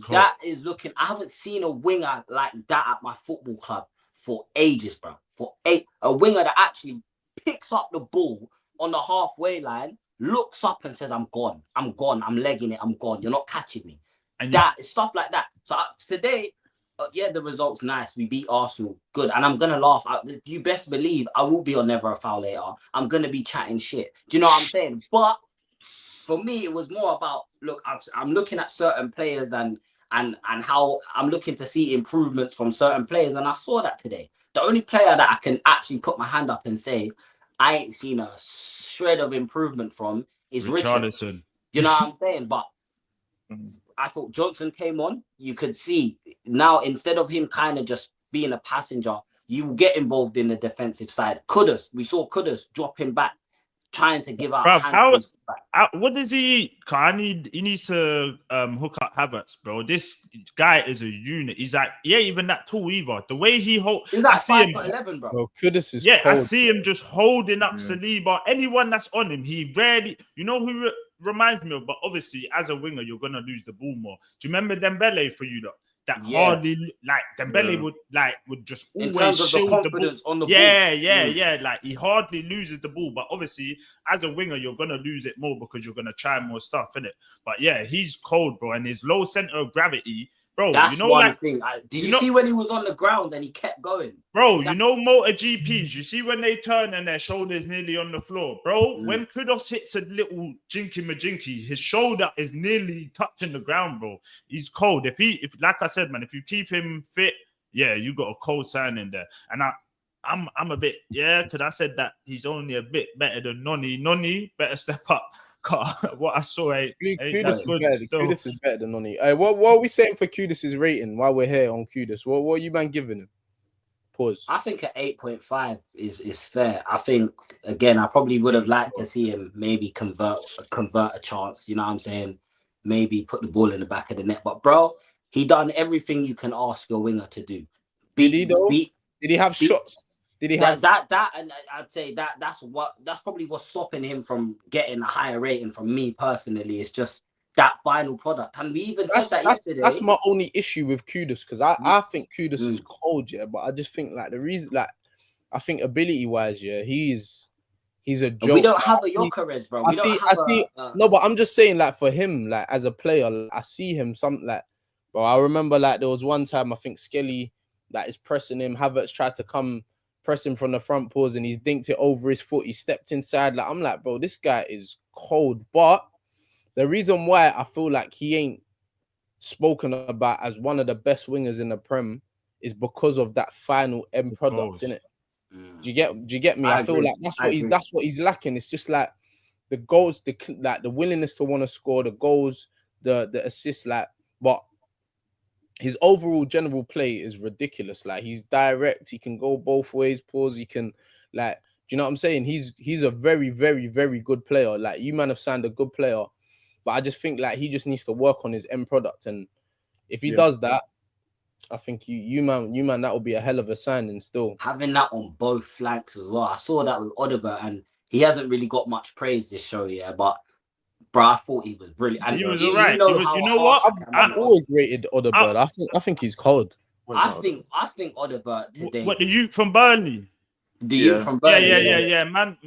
that is looking... I haven't seen a winger like that at my football club for ages, bro. A winger that actually picks up the ball on the halfway line, looks up and says, I'm gone, I'm legging it, I'm gone, you're not catching me. And stuff like that. So today, the result's nice. We beat Arsenal, good. And I'm going to laugh. You best believe I will be on Never a Foul later. I'm going to be chatting shit. Do you know what I'm saying? But for me, it was more about, look, I'm looking at certain players and how I'm looking to see improvements from certain players. And I saw that today. The only player that I can actually put my hand up and say, I ain't seen a shred of improvement from is Richarlison. You know what I'm saying? But I thought Johnson came on. You could see now, instead of him kind of just being a passenger, you get involved in the defensive side. We saw Kudus dropping back, trying to give out. What does he? He needs to hook up Havertz, bro. This guy is a unit. He's like, even that tall either. The way he holds, I see him 11, bro. No, Kudus is cold. I see him just holding up Saliba. Anyone that's on him, he rarely. You know who reminds me of? But obviously, as a winger, you're gonna lose the ball more. Do you remember Dembele for you, though? That hardly, like, Dembele would just always shield the ball. On the ball. Like, he hardly loses the ball, but obviously as a winger you're gonna lose it more because you're gonna try more stuff, innit? But he's cold, bro, and his low center of gravity, bro. That's one thing. Did you see when he was on the ground and he kept going, bro? You know, motor GPs. You see when they turn and their shoulders nearly on the floor, bro. When Kudos hits a little jinky majinky, his shoulder is nearly touching the ground, bro. He's cold. If like I said, man, if you keep him fit, you got a cold sign in there. And I'm a bit, because I said that he's only a bit better than Noni. Noni better step up. What I saw, Kudus is better than Noni. What are we saying for Kudus' rating while we're here on Kudus? What are you, man, giving him? Pause. I think at 8.5 is fair. I think, again, I probably would have liked to see him maybe convert a chance. You know what I'm saying? maybe put the ball in the back of the net. But bro, he done everything you can ask your winger to do. Did he though? Did he have shots? Did he have that? And I'd say that's probably what's stopping him from getting a higher rating from me personally. It's just that final product. And we even said that yesterday. That's my only issue with Kudus, because I think Kudus is cold, yeah. But I just think like the reason, like I think ability wise, yeah, he's a joke. We don't have a Gyökeres, bro. I see. No, but I'm just saying, like for him, like as a player, I see him something like, bro. I remember like there was one time I think Skelly that is pressing him. Havertz tried to come press him from the front paws and he's dinked it over his foot. He stepped inside. Like I'm like, bro, this guy is cold. But the reason why I feel like he ain't spoken about as one of the best wingers in the Prem is because of that final end product, innit? Do you get me? I feel like that's what he's lacking. It's just like the goals, the willingness to want to score, the goals, the assists, like, but his overall general play is ridiculous. Like he's direct, he can go both ways, pause, he can like, do you know what I'm saying? He's a very, very, very good player. Like you man have signed a good player, but I just think like he just needs to work on his end product. And if he does that, I think you man, that would be a hell of a signing still. Having that on both flanks as well. I saw that with Odobert, and he hasn't really got much praise this show, yeah. But bro, I thought he was brilliant. And he was alright. You know what? I've always rated Odobert. I think he's cold. I think Odobert today. What, the youth from Burnley? The youth from Burnley. Yeah. Man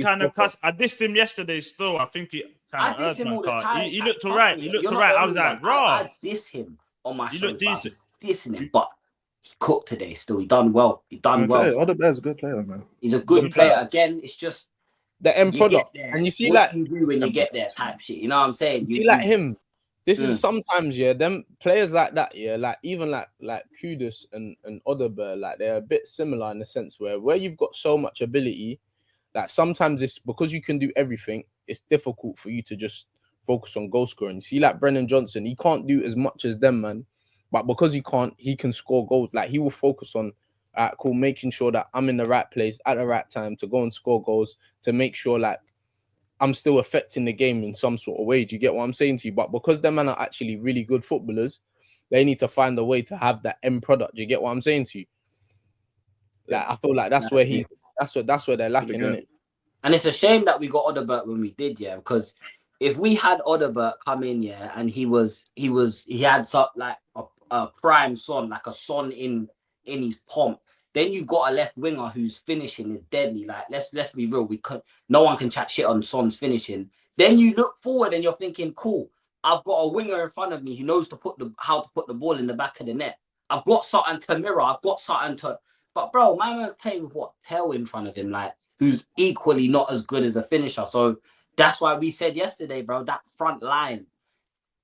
kind of cussed. I dissed him yesterday still. I think it kind of hurt my car. He looked alright. He looked alright. I was like, raw. I diss him on my show. He looked decent. Dissing him, but he cooked today still. He done well. Odebert's a good player, man. He's a good player. Again, it's just the end product. And you see, like, you do when you get there type shit. You know what I'm saying? You see, like him. This is sometimes, yeah, them players like that, yeah, like even like Kudus and Odobert, like they're a bit similar in the sense where you've got so much ability, like sometimes it's because you can do everything, it's difficult for you to just focus on goal scoring. You see, like Brennan Johnson, he can't do as much as them, man. But because he can score goals. Like he will focus on making sure that I'm in the right place at the right time to go and score goals, to make sure like I'm still affecting the game in some sort of way. Do you get what I'm saying to you? But because them men are actually really good footballers, they need to find a way to have that end product. Do you get what I'm saying to you? Like I feel like that's where they're lacking, isn't it? And it's a shame that we got Odobert when we did, yeah, because if we had Odobert come in, yeah, and he had some like a prime Son, like a Son in his pomp, then you've got a left winger whose finishing is deadly. Like let's be real, no one can chat shit on Son's finishing. Then you look forward and you're thinking, cool, I've got a winger in front of me who knows how to put the ball in the back of the net. I've got something to mirror. I've got something to. But bro, my man's playing with Tell in front of him, like who's equally not as good as a finisher. So that's why we said yesterday, bro, that front line,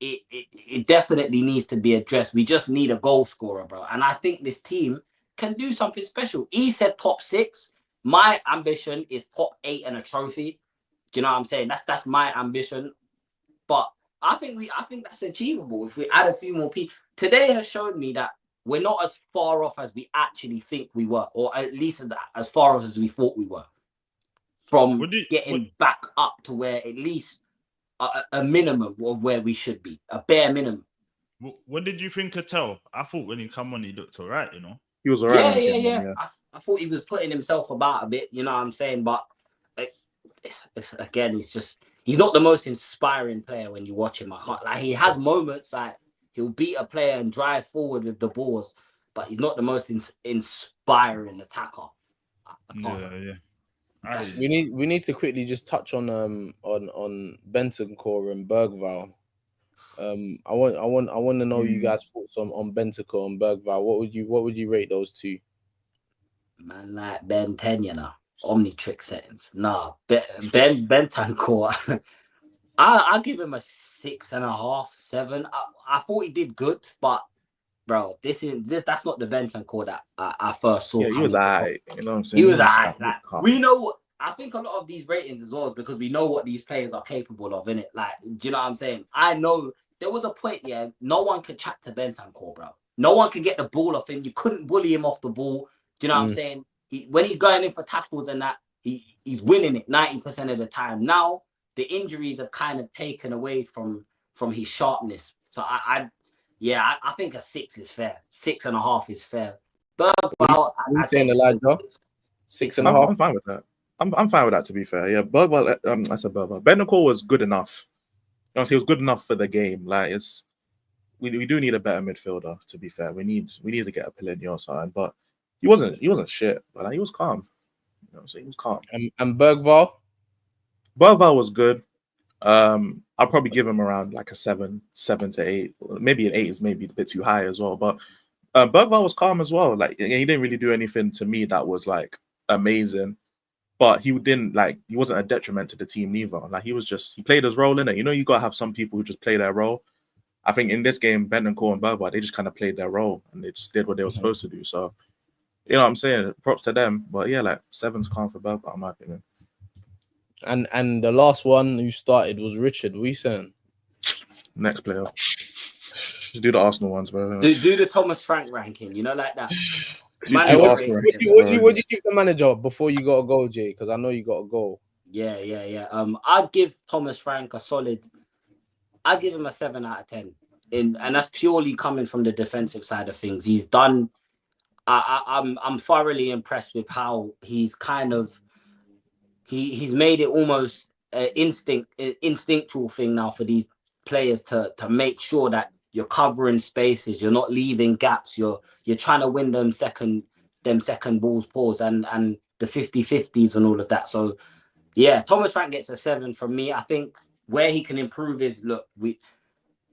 it definitely needs to be addressed. We just need a goal scorer, bro. And I think this team can do something special. He said top 6. My ambition is top 8 and a trophy. Do you know what I'm saying? That's my ambition. But I think that's achievable if we add a few more people. Today has shown me that we're not as far off as we actually think we were, or at least as far off as we thought we were. From getting back up to where at least a minimum of where we should be, a bare minimum. What did you think of Tell? I thought when he come on, he looked all right, you know? He was all right. Yeah. I thought he was putting himself about a bit, you know what I'm saying? But he's not the most inspiring player when you watch him. He has moments like he'll beat a player and drive forward with the balls, but he's not the most inspiring attacker. Yeah. We need to quickly just touch on Bentancur and Bergvall. I want to know you guys' thoughts on Bentancur and Bergvall. What would you rate those two? Man, like Ben 10, you know, Omnitrick settings. Nah, Bentancur. I'll give him a 6.5, 7. I thought he did good, but bro, that's not the Bentancur that I first saw. Yeah, he was alright. You know what I'm saying? He was alright. Like, we know. I think a lot of these ratings as well is because we know what these players are capable of, innit? Like, do you know what I'm saying? I know there was a point, yeah, no one could chat to Bentancur, bro. No one could get the ball off him. You couldn't bully him off the ball. Do you know what I'm saying? When he's going in for tackles and that, he's winning it 90% of the time. Now, the injuries have kind of taken away from from his sharpness. So I think a 6 is fair. 6.5 is fair. Bergwall, I'd say Elijah, 6.5. I'm fine with that. I'm fine with that, to be fair. Yeah, Bergwall. I said Bergwall. Bentancur was good enough. You know, he was good enough for the game. Like we do need a better midfielder. To be fair, we need to get a Pellegrini or something. But he wasn't shit. But like, he was calm. You know what I'm saying? He was calm. And Bergwall was good. I'll probably give him around like a 7 to 8. Maybe an 8 is maybe a bit too high as well. But Bergwall was calm as well. Like, he didn't really do anything to me that was like amazing. But he wasn't a detriment to the team neither. Like, he played his role in it. You know, you gotta have some people who just play their role. I think in this game, Bentancur and Bergwall, they just kind of played their role and they just did what they were supposed to do. So, you know what I'm saying? Props to them. But yeah, like 7's calm for Bergwall, in my opinion. And the last one who started was Richard. What are you saying? Next player. Just do the Arsenal ones, bro. Do the Thomas Frank ranking, you know, like that. What do you give the manager before you got to go, Jay? Because I know you got to go. Yeah. I'd give Thomas Frank a solid. I'd give him a 7 out of 10. And that's purely coming from the defensive side of things. He's done. I'm thoroughly impressed with how he's kind of. He's made it almost an instinctual thing now for these players to make sure that you're covering spaces, you're not leaving gaps, you're trying to win them second balls pause and the 50-50s and all of that. So yeah, Thomas Frank gets a 7 from me. I think where he can improve is, look, we,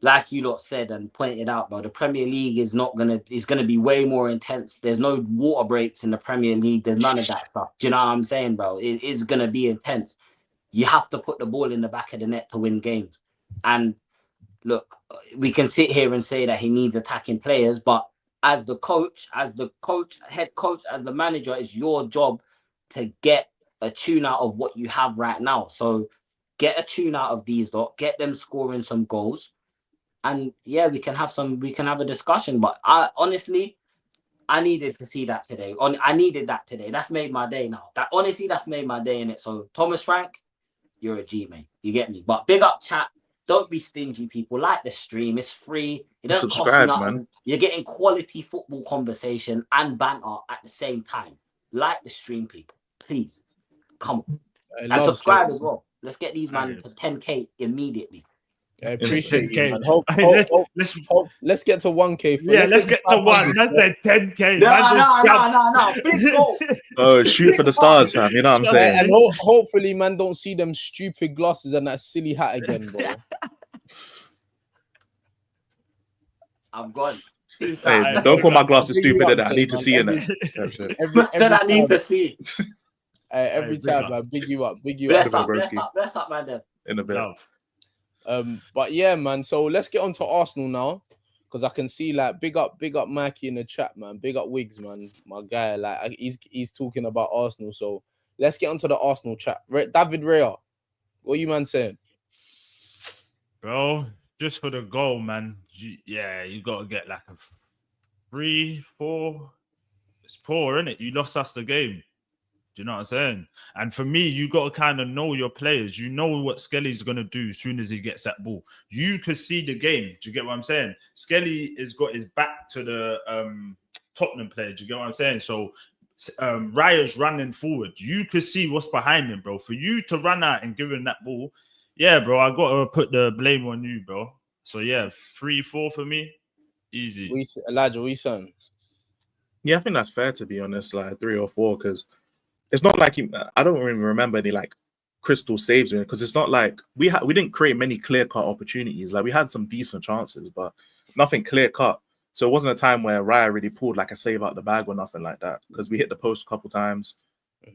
like you lot said and pointed out, bro, the Premier League is gonna be way more intense. There's no water breaks in the Premier League. There's none of that stuff. Do you know what I'm saying, bro? It is gonna be intense. You have to put the ball in the back of the net to win games. And look, we can sit here and say that he needs attacking players, but as the head coach, as the manager, it's your job to get a tune out of what you have right now. So get a tune out of these lot, get them scoring some goals. And yeah, we can have a discussion. But I needed to see that today. I needed that today. That's made my day now. That's made my day in it. So Thomas Frank, you're a G, mate. You get me? But big up, chat. Don't be stingy, people. Like the stream. It's free. It doesn't cost you nothing. Man. You're getting quality football conversation and banter at the same time. Like the stream, people. Please. Come on. And subscribe as well. Let's get these man to 10K immediately. I appreciate it. Let's get to 1K. Let's get to 1. That's a 10K. No. Big goal. Oh, shoot for the stars, fam. You know what I'm saying? And hopefully, man, don't see them stupid glasses and that silly hat again, bro. I'm gone. Hey, don't call my glasses stupid. I need to see in it. I need to see. Every time, man. Big you up. Bless up, man. In a bit. But yeah, man. So let's get on to Arsenal now, because I can see like big up Mikey in the chat, man. Big up Wiggs, man. My guy, like he's talking about Arsenal. So let's get onto the Arsenal chat. David Rea, what you man saying? Bro, just for the goal, man. You got to get like a 3-4. It's poor, isn't it? You lost us the game. Do you know what I'm saying? And for me, you got to kind of know your players. You know what Skelly's going to do as soon as he gets that ball. You could see the game. Do you get what I'm saying? Skelly has got his back to the Tottenham player. Do you get what I'm saying? So Raya's running forward. You could see what's behind him, bro. For you to run out and give him that ball, yeah, bro, I got to put the blame on you, bro. So yeah, 3-4 for me. Easy. Elijah, what you saying? Yeah, I think that's fair, to be honest, like 3 or 4, because it's not like I don't even remember any like crystal saves in it, because it's not like we didn't create many clear-cut opportunities. Like, we had some decent chances, but nothing clear-cut. So it wasn't a time where Raya really pulled like a save out the bag or nothing like that, because we hit the post a couple times,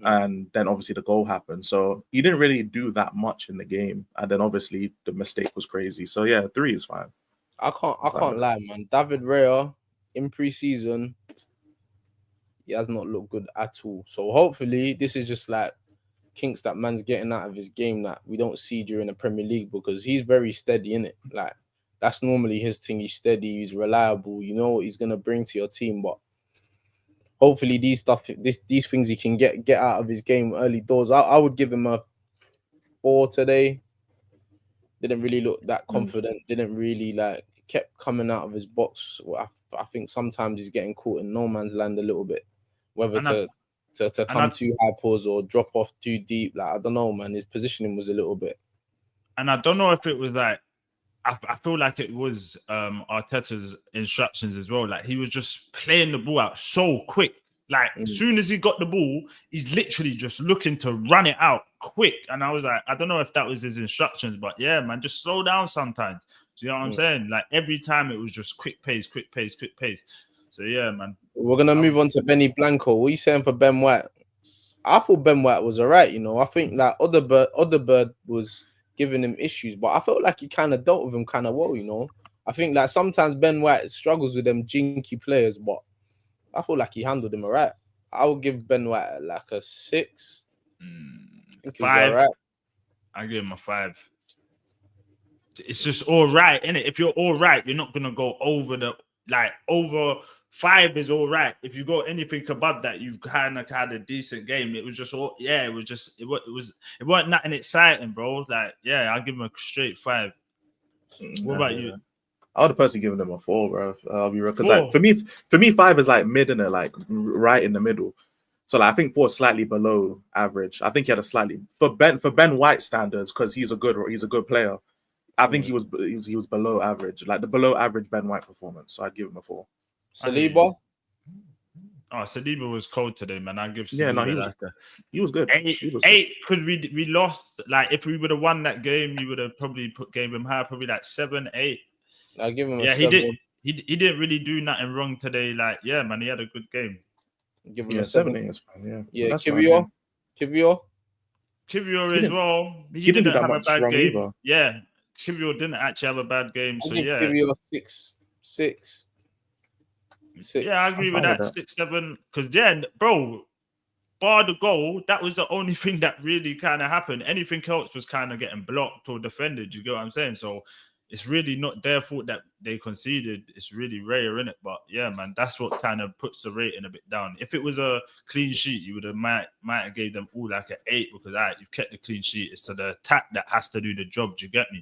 and then obviously the goal happened. So he didn't really do that much in the game, and then obviously the mistake was crazy. So yeah, 3 is fine. I can't lie, man. David Rea in pre-season, he has not looked good at all. So hopefully this is just like kinks that man's getting out of his game that we don't see during the Premier League, because he's very steady in it. Like, that's normally his thing. He's steady, he's reliable. You know what he's gonna bring to your team. But hopefully these things he can get out of his game early doors. I would give him a 4 today. didn't really look that confident. Didn't really like kept coming out of his box. Well, I think sometimes he's getting caught in no man's land a little bit, whether to come too high pause or drop off too deep. Like I don't know, man. His positioning was a little bit. And I don't know if it was like I feel like it was Arteta's instructions as well. Like he was just playing the ball out so quick. Like as soon as he got the ball, he's literally just looking to run it out quick. And I was like, I don't know if that was his instructions, but yeah, man, just slow down sometimes. Do you know what I'm saying? Like every time it was just quick pace, quick pace, quick pace. So yeah, man. We're gonna move on to Benny Blanco. What are you saying for Ben White? I thought Ben White was all right. You know, I think that Otterbird was giving him issues, but I felt like he kind of dealt with him kind of well. You know, I think that sometimes Ben White struggles with them jinky players, but I feel like he handled him all right. I would give Ben White like a 6. I think he was all right. I give him a 5. It's just all right, innit? If you're all right, you're not gonna go over over 5 is all right. If you go anything above that, you kind of had a decent game. It was just all, yeah. It wasn't nothing exciting, bro. Like, yeah, I'll give him a straight 5. What about you? I would have personally given him a 4, bro. I'll be real, because like for me, 5 is like mid in it, like right in the middle. So like I think 4 is slightly below average. I think he had a slightly for Ben White standards, because he's a good player. I think he was below average, like the below average Ben White performance. So I'd give him a 4. Saliba? Oh, Saliba was cold today, man. I give Saliba he was good. 8 because we lost. Like if we would have won that game, you would have probably gave him higher, probably like 7, 8. I'll give him a 7. He did. He didn't really do nothing wrong today. Like, yeah, man, he had a good game. Give him a 7. Is fine, yeah. Kiwior as well. He didn't have a bad game. Either. Yeah, Kiwior didn't actually have a bad game. So yeah, Kiwior 6. Yeah, I agree with that. 6, 7. Because yeah, bro, bar the goal, that was the only thing that really kind of happened. Anything else was kind of getting blocked or defended. You get what I'm saying? So it's really not their fault that they conceded. It's really rare, innit? But yeah, man, that's what kind of puts the rating a bit down. If it was a clean sheet, you would have might have gave them all like an 8, because you've kept the clean sheet. It's to the attack that has to do the job. Do you get me?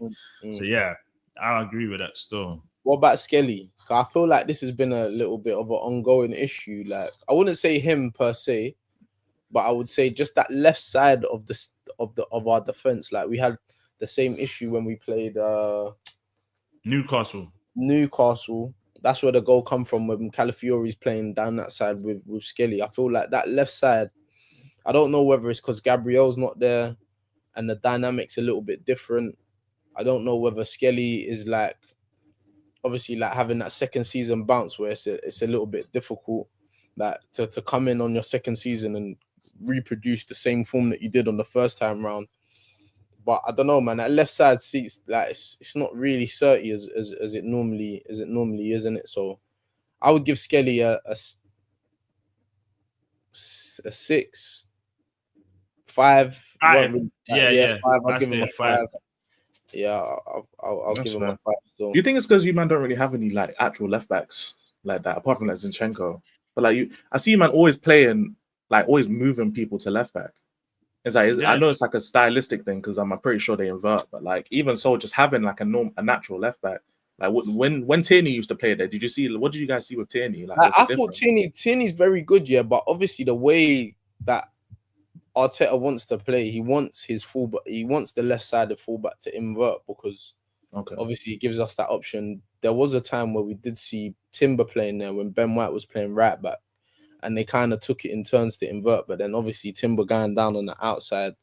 So yeah, I agree with that still. What about Skelly? I feel like this has been a little bit of an ongoing issue. Like I wouldn't say him per se, but I would say just that left side of our defense. Like we had the same issue when we played Newcastle. That's where the goal come from, when Calafiori's playing down that side with Skelly. I feel like that left side, I don't know whether it's because Gabriel's not there and the dynamic's a little bit different. I don't know whether Skelly is like, obviously like having that second season bounce where it's a little bit difficult, like to come in on your second season and reproduce the same form that you did on the first time round. But I don't know, man. That left side seats, like it's not really 30 as it normally is, isn't it? So I would give Skelly a 6, 5. Yeah. 5. I'll give him a 5. Yeah, I'll give him a 5 still. Do you think it's because you man don't really have any like actual left backs like that, apart from like Zinchenko? But like I see you man always playing, like always moving people to left back. It's like I know it's like a stylistic thing, because I'm pretty sure they invert, but like even so, just having like a natural left back. Like when Tierney used to play there, did you see? What did you guys see with Tierney? Like I thought Tierney's very good, yeah, but obviously the way that Arteta wants to play, he wants his fullback, he wants the left-sided fullback to invert, because obviously it gives us that option. There was a time where we did see Timber playing there when Ben White was playing right back, and they kind of took it in turns to invert. But then obviously Timber going down on the outside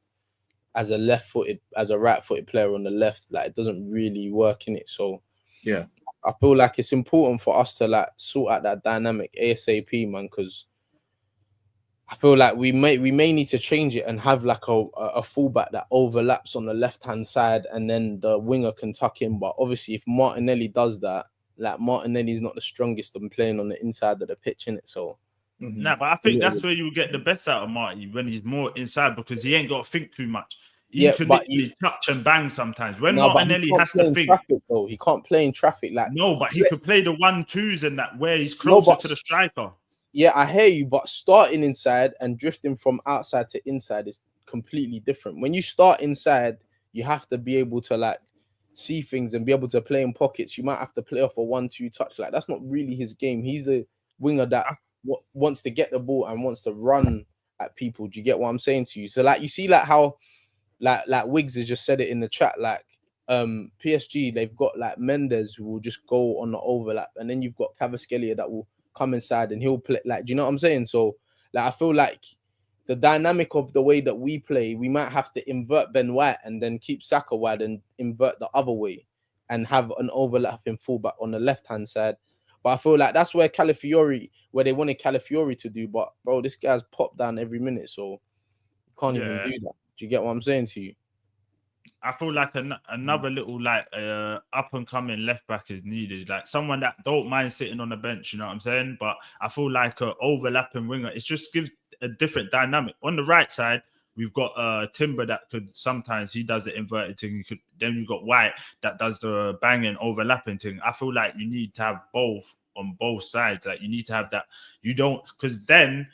as a right-footed player on the left, like it doesn't really work in it. So yeah, I feel like it's important for us to like sort out that dynamic ASAP, man, because I feel like we may need to change it and have like a fullback that overlaps on the left-hand side, and then the winger can tuck in. But obviously if Martinelli does that, like Martinelli's not the strongest on playing on the inside of the pitch, innit? So Nah, but I think that's where you get the best out of Marty, when he's more inside, because he ain't got to think too much. He can literally touch and bang sometimes. When Martinelli has to think, traffic, though, he can't play in traffic. Like but he could play the 1-2s and that where he's closer to the striker. Yeah, I hear you, but starting inside and drifting from outside to inside is completely different. When you start inside, you have to be able to like see things and be able to play in pockets. You might have to play off a 1-2 touch. Like that's not really his game. He's a winger that wants to get the ball and wants to run at people. Do you get what I'm saying to you? So like you see like how like Wiggs has just said it in the chat, like PSG, they've got like Mendes who will just go on the overlap, and then you've got Kvaratskhelia that will come inside and he'll play. Like, do you know what I'm saying? So like I feel like the dynamic of the way that we play, we might have to invert Ben White and then keep Saka wide and invert the other way and have an overlapping fullback on the left-hand side. But I feel like that's where where they wanted Calafiori to do. But bro, this guy's popped down every minute, so you can't even do that. Do you get what I'm saying to you? I feel like another little like up and coming left back is needed, like someone that don't mind sitting on the bench. You know what I'm saying? But I feel like an overlapping winger, it just gives a different dynamic. On the right side, we've got Timber that could sometimes he does the inverted thing. Then you've got White that does the banging overlapping thing. I feel like you need to have both on both sides. Like you need to have that. You don't, because then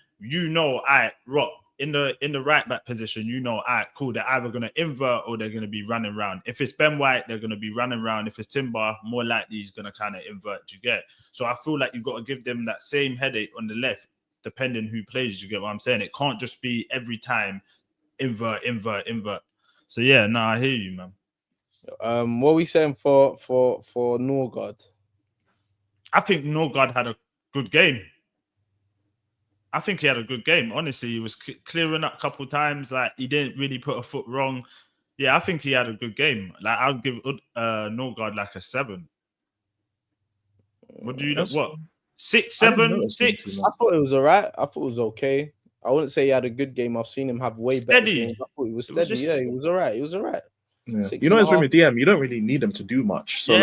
Rock. In the right back position, cool, they're either going to invert or they're going to be running around. If it's Ben White, they're going to be running around. If it's Timber, more likely he's going to kind of invert, you get. So I feel like you've got to give them that same headache on the left, depending who plays, you get what I'm saying? It can't just be every time invert. So yeah, I hear you, man. What are we saying for Norgard? I think Norgard had a good game. I think he had a good game. Honestly, he was clearing up a couple times. Like, he didn't really put a foot wrong. Yeah, I think he had a good game. Like, I'll give Norgard like a 7. What do you know? What? 6, 7, 6? I thought it was all right. I thought it was okay. I wouldn't say he had a good game. I've seen him have way better games. I thought he was steady. Yeah, he was all right. He was all right. Yeah. You know, as from your DM, you don't really need them to do much. So,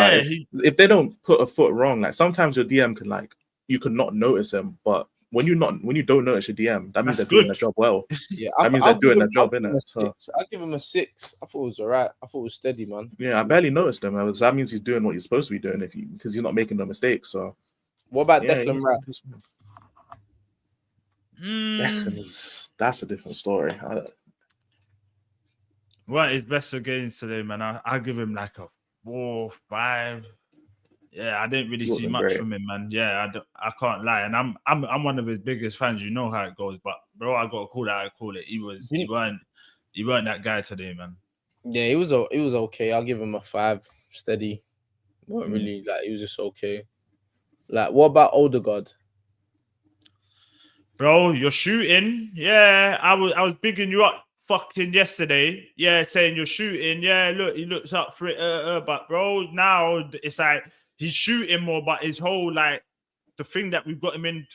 if they don't put a foot wrong, like sometimes your DM can you could not notice them, but when you don't notice your DM, that means they're doing their job well. Yeah, that means they're doing their job, innit? So I'll give him a 6. I thought it was all right. I thought it was steady, man. Yeah, I barely noticed him. That means he's doing what he's supposed to be doing because he's not making no mistakes. So, what about Declan Rice? That's a different story. What his best against today, man? I'll give him like a 4, 5. Yeah, I didn't really see much from him, man. Yeah, I can't lie, and I'm one of his biggest fans. You know how it goes, but bro, I got to call that. I call it. He weren't that guy today, man. Yeah, he was okay. I'll give him a 5. Steady. Not really he was just okay. Like, what about Odegaard? Bro, you're shooting. Yeah, I was bigging you up fucking yesterday. Yeah, saying you're shooting. Yeah, look, he looks up for it. But bro, now it's like. He's shooting more, but his whole the thing that we've got him in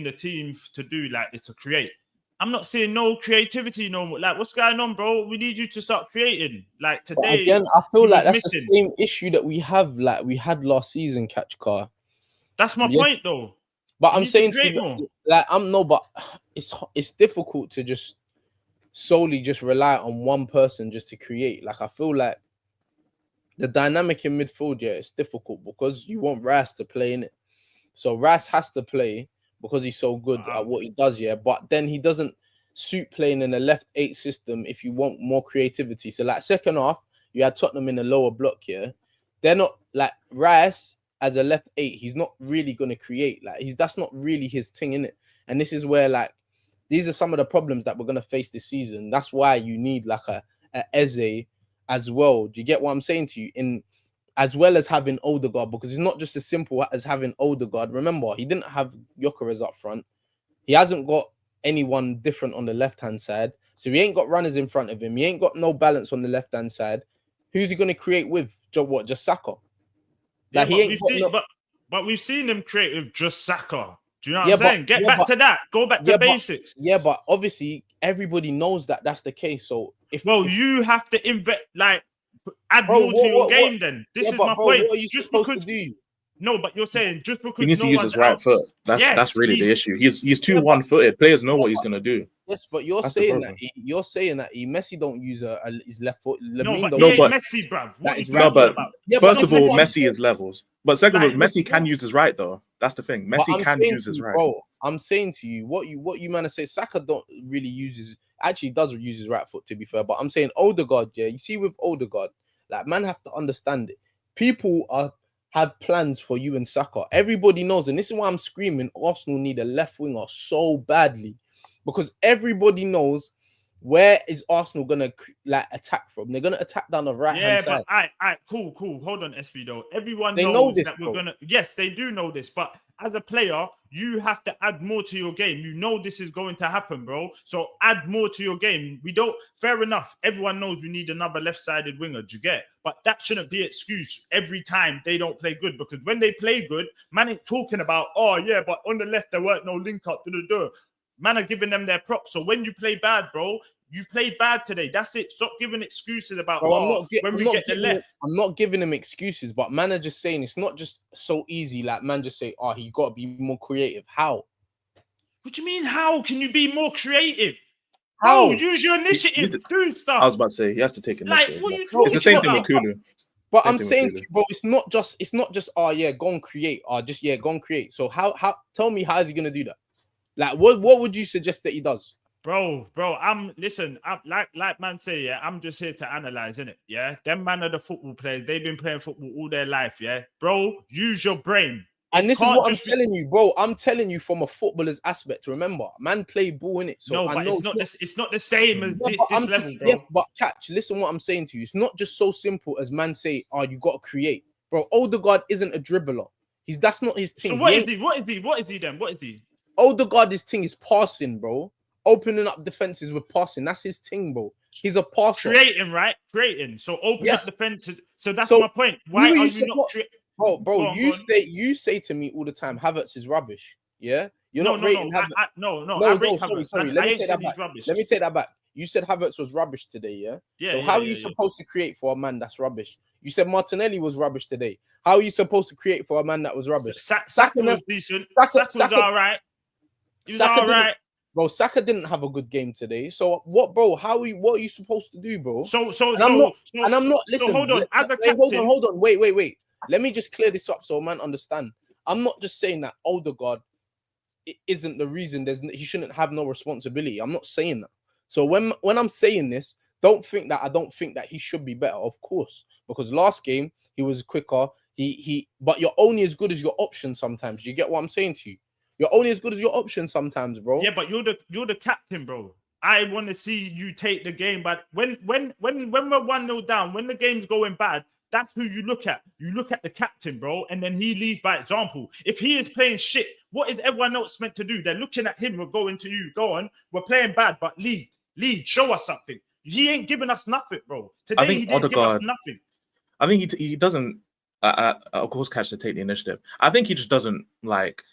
the team to do is to create. I'm not seeing no creativity no more. Like, what's going on, bro? We need you to start creating. Like today, but again, I feel like that's the same issue that we have, like we had last season. Catch car. That's my point, though. But I'm saying to you, but it's difficult to just solely just rely on one person just to create. Like, I feel like. The dynamic in midfield, it's difficult because you want Rice to play in it. So Rice has to play because he's so good at what he does, but then he doesn't suit playing in a left 8 system if you want more creativity. So like second half, you had Tottenham in the lower block here. They're not like Rice as a left 8, he's not really going to create. That's not really his thing, innit? And this is where these are some of the problems that we're going to face this season. That's why you need a Eze as well. Do you get what I'm saying to you? As well as having Odegaard, because it's not just as simple as having Odegaard. Remember, he didn't have Gyökeres up front. He hasn't got anyone different on the left-hand side. So he ain't got runners in front of him. He ain't got no balance on the left-hand side. Who's he going to create with? Just Saka? But we've seen him create with just Saka. Do you know what I'm saying? Get back to that. Go back to basics. But obviously everybody knows that that's the case. So you have to add more to your game. Then this is my point. What are you supposed to do? No, but you're saying just because he needs to use his right foot. That's really the issue. He's too one-footed. Players know what he's gonna do. Yes, but you're saying that Messi don't use his left foot. But Messi, bruv. First of all, Messi is levels. But second of all, Messi can use his right though. That's the thing. Messi can use his right. Bro, I'm saying to you, what you man say, Saka don't really use his. Actually, does use his right foot, to be fair. But I'm saying Odegaard, you see with Odegaard, Like, man, have to understand it. People have plans for you and Saka. Everybody knows, and this is why I'm screaming. Arsenal need a left winger so badly, because everybody knows where is Arsenal gonna like attack from. They're gonna attack down the right hand side. Yeah, but cool. Hold on, SB though. Everyone They knows know this, that we're bro. gonna. Yes, they do know this, but as a player, you have to add more to your game. You know this is going to happen, bro. So add more to your game. We don't. Fair enough. Everyone knows we need another left-sided winger. Do you get? But that shouldn't be an excuse every time they don't play good. Because when they play good, man ain't talking about, oh yeah, but on the left there weren't no link up. Man are giving them their props. So when you play bad, bro, you played bad today. That's it. Stop giving excuses about I'm not giving them excuses, but man are just saying it's not just so easy. Like, man just say, oh, he got to be more creative. How? What do you mean? How can you be more creative? How? Oh, use your initiative. Do stuff. I was about to say he has to take initiative. Like, what are you it's the same thing with Kulu. But I'm saying, bro, it's not just oh yeah, go and create. Go and create. So how tell me, how is he gonna do that? Like, what would you suggest that he does? Bro, I'm like man say, yeah, I'm just here to analyze, innit? Yeah, them man are the football players. They've been playing football all their life, yeah. Bro, use your brain. And this is what I'm telling you, bro. I'm telling you from a footballer's aspect. Remember, man play ball in it. So no, I but know it's not the same as this level, bro. Yes, but catch. Listen, what I'm saying to you. It's not just so simple as man say, "Oh, you got to create." Bro, Odegaard isn't a dribbler. That's not his thing. So what is he? What is he then? What is he? Odegaard's thing is passing, bro. Opening up defenses with passing. That's his thing, bro. He's a passer. Creating, right? Creating. So open up defenses. So that's my point. Why are you not creating? Bro, you say to me all the time, Havertz is rubbish. Yeah, you're not rating Havertz. I rate Havertz. Sorry. Let me take that back. You said Havertz was rubbish today. Yeah. So how are you supposed to create for a man that's rubbish? You said Martinelli was rubbish today. How are you supposed to create for a man that was rubbish? Saka was decent. Saka was all right. He was all right. Bro, Saka didn't have a good game today. So what, bro? What are you supposed to do, bro? I'm not. Listen, hold on. Hold on. Wait. Let me just clear this up so man understand. I'm not just saying that Odegaard isn't the reason he shouldn't have no responsibility. I'm not saying that. So when I'm saying this, don't think that I don't think that he should be better. Of course, because last game he was quicker. But you're only as good as your option sometimes. You get what I'm saying to you? You're only as good as your option sometimes, bro. Yeah, but you're the captain, bro. I want to see you take the game. But when we're 1-0 down, when the game's going bad, that's who you look at. You look at the captain, bro, and then he leads by example. If he is playing shit, what is everyone else meant to do? They're looking at him. We're going to you. Go on. We're playing bad, but lead. Show us something. He ain't giving us nothing, bro. Today he didn't give us nothing. I think he doesn't, of course, catch to take the initiative. I think he just doesn't like.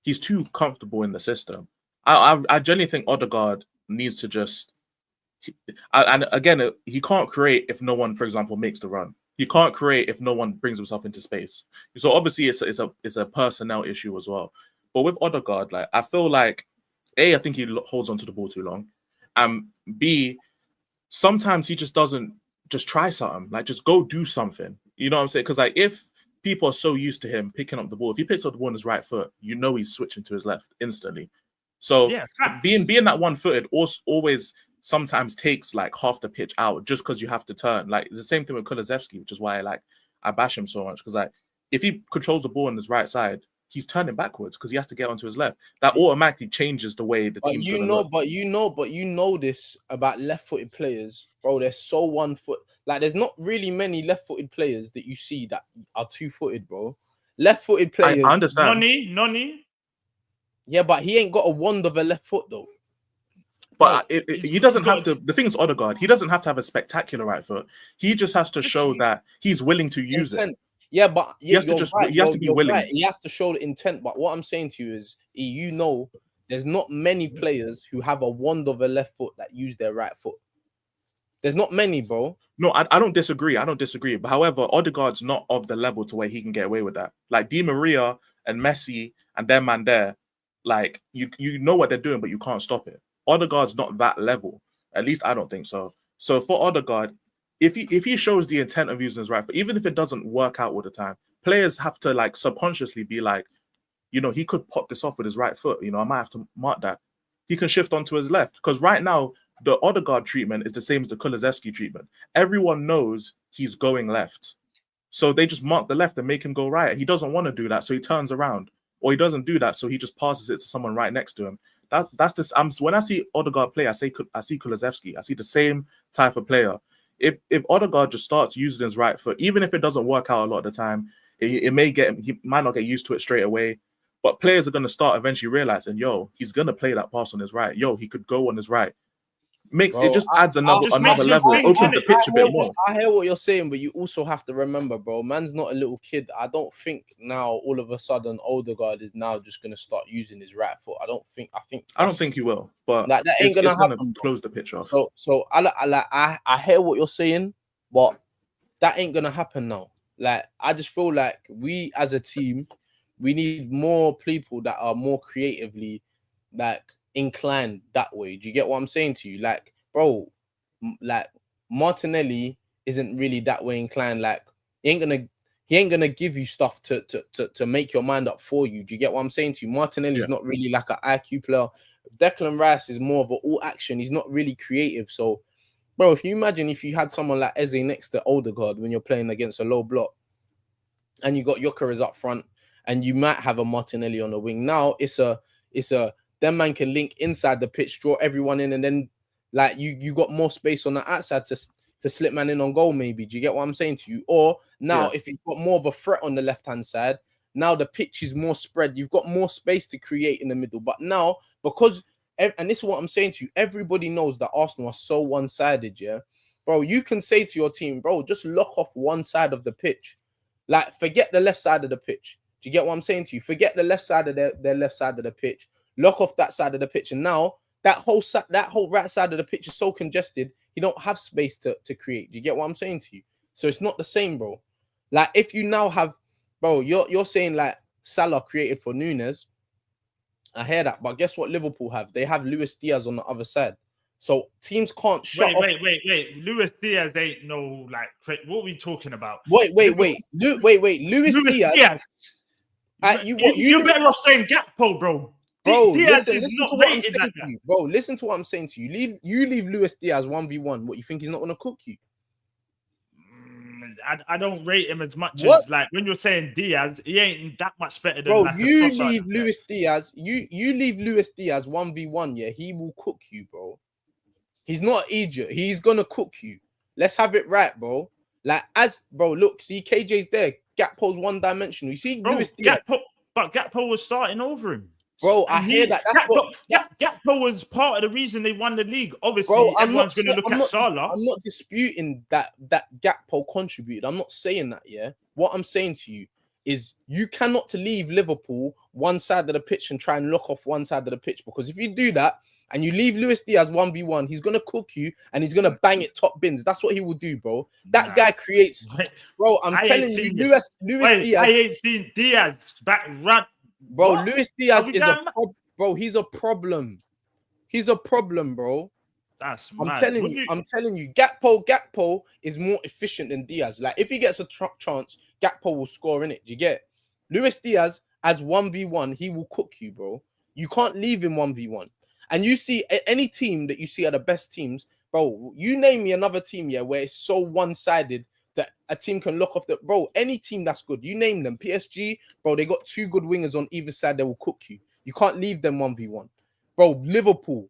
He's too comfortable in the system. I genuinely think Odegaard needs to just. And again, he can't create if no one, for example, makes the run. He can't create if no one brings himself into space. So obviously, it's a personnel issue as well. But with Odegaard, like I feel like A, I think he holds onto the ball too long, and B, sometimes he just doesn't just try something. Like just go do something. You know what I'm saying? Because like if people are so used to him picking up the ball. If he picks up the ball on his right foot, you know he's switching to his left instantly. So being that one-footed always sometimes takes like half the pitch out just because you have to turn. Like it's the same thing with Kulusevski, which is why I bash him so much because like if he controls the ball on his right side, he's turning backwards because he has to get onto his left. That automatically changes the way the team's going to look. But you know this about left-footed players, bro. They're so one-foot. Like there's not really many left-footed players that you see that are two-footed, bro. Left-footed players. I understand. Noni. Yeah, but he ain't got a wand of a left foot though. But he doesn't have to. The thing is, Odegaard, he doesn't have to have a spectacular right foot. He just has to show that he's willing to use it. Yeah, but he has to be willing. Right. He has to show the intent. But what I'm saying to you is, you know, there's not many players who have a wand of a left foot that use their right foot. There's not many, bro. No, I don't disagree. But however, Odegaard's not of the level to where he can get away with that. Like Di Maria and Messi and their man there, like you know what they're doing, but you can't stop it. Odegaard's not that level. At least I don't think so. So for Odegaard, if he shows the intent of using his right foot, even if it doesn't work out all the time, players have to like subconsciously be like, you know, he could pop this off with his right foot. You know, I might have to mark that. He can shift onto his left because right now the Odegaard treatment is the same as the Kulusevski treatment. Everyone knows he's going left. So they just mark the left and make him go right. He doesn't want to do that, so he turns around. Or he doesn't do that, so he just passes it to someone right next to him. That's this. When I see Odegaard play, I see Kulusevski. I see the same type of player. If Odegaard just starts using his right foot, even if it doesn't work out a lot of the time, he might not get used to it straight away. But players are going to start eventually realizing, yo, he's going to play that pass on his right. Yo, he could go on his right. It just adds another level. It opens the pitch a bit more. I hear what you're saying, but you also have to remember, bro, man's not a little kid. I don't think now all of a sudden Odegaard is now just gonna start using his right foot. I don't think he will, but that ain't gonna happen. Gonna close the pitch off. So I hear what you're saying, but that ain't gonna happen now. Like, I just feel like we as a team, we need more people that are more creatively like inclined that way. Do you get what I'm saying to you? Like, bro, like Martinelli isn't really that way inclined. Like, he ain't gonna give you stuff to make your mind up for you. Do you get what I'm saying to you? Martinelli's not really like an IQ player. Declan Rice is more of an all action. He's not really creative. So, bro, if you imagine if you had someone like Eze next to Odegaard when you're playing against a low block, and you got Gyökeres up front, and you might have a Martinelli on the wing. Now it's a them man can link inside the pitch, draw everyone in, and then like you got more space on the outside to slip man in on goal, maybe. Do you get what I'm saying to you? Or now if you've got more of a threat on the left-hand side, now the pitch is more spread. You've got more space to create in the middle. But now, because, and this is what I'm saying to you, everybody knows that Arsenal are so one-sided, yeah? Bro, you can say to your team, bro, just lock off one side of the pitch. Like, forget the left side of the pitch. Do you get what I'm saying to you? Forget the left side of their left side of the pitch. Lock off that side of the pitch. And now that whole right side of the pitch is so congested, you don't have space to create. Do you get what I'm saying to you? So it's not the same, bro. Like, if you now have, bro, you're saying like Salah created for Nunes. I hear that, but guess what Liverpool have? They have Luis Diaz on the other side. So teams can't shut off. Wait. Luis Diaz ain't no like. What are we talking about? Wait. Luis Diaz. You're better off saying Gakpo, bro. Bro, Diaz listen is to not what I'm rated saying like to that. you. Bro, listen to what I'm saying to you. You leave Luis Diaz 1v1. What, you think he's not going to cook you? I don't rate him as much as like when you're saying Diaz, he ain't that much better than. Bro, like you leave Luis Diaz. You leave Luis Diaz 1v1. Yeah, he will cook you, bro. He's not an idiot. He's gonna cook you. Let's have it right, bro. Like, bro, look, see, KJ's there. Gakpo's one-dimensional. You see, bro, Luis Diaz. Gakpo was starting over him. Bro, I hear that. Gakpo was part of the reason they won the league. Obviously, bro, everyone's going to look at Salah. I'm not disputing that Gakpo contributed. I'm not saying that, yeah? What I'm saying to you is you cannot leave Liverpool one side of the pitch and try and lock off one side of the pitch, because if you do that and you leave Luis Diaz 1v1, he's going to cook you and he's going to bang it top bins. That's what he will do, bro. That guy creates... Bro, I'm telling you, Luis Diaz... I ain't seen Diaz back run. Bro, what? Luis Diaz is bro. He's a problem. He's a problem, bro. That's I'm telling you. Gakpo is more efficient than Diaz. Like, if he gets a chance, Gakpo will score in it. Do you get? Luis Diaz as 1v1, he will cook you, bro. You can't leave him 1v1. And you see any team that you see are the best teams, bro. You name me another team, yeah, where it's so one-sided that a team can lock off the any team that's good. You name them. PSG, bro, they got two good wingers on either side. They will cook you. You can't leave them 1v1. Bro, Liverpool.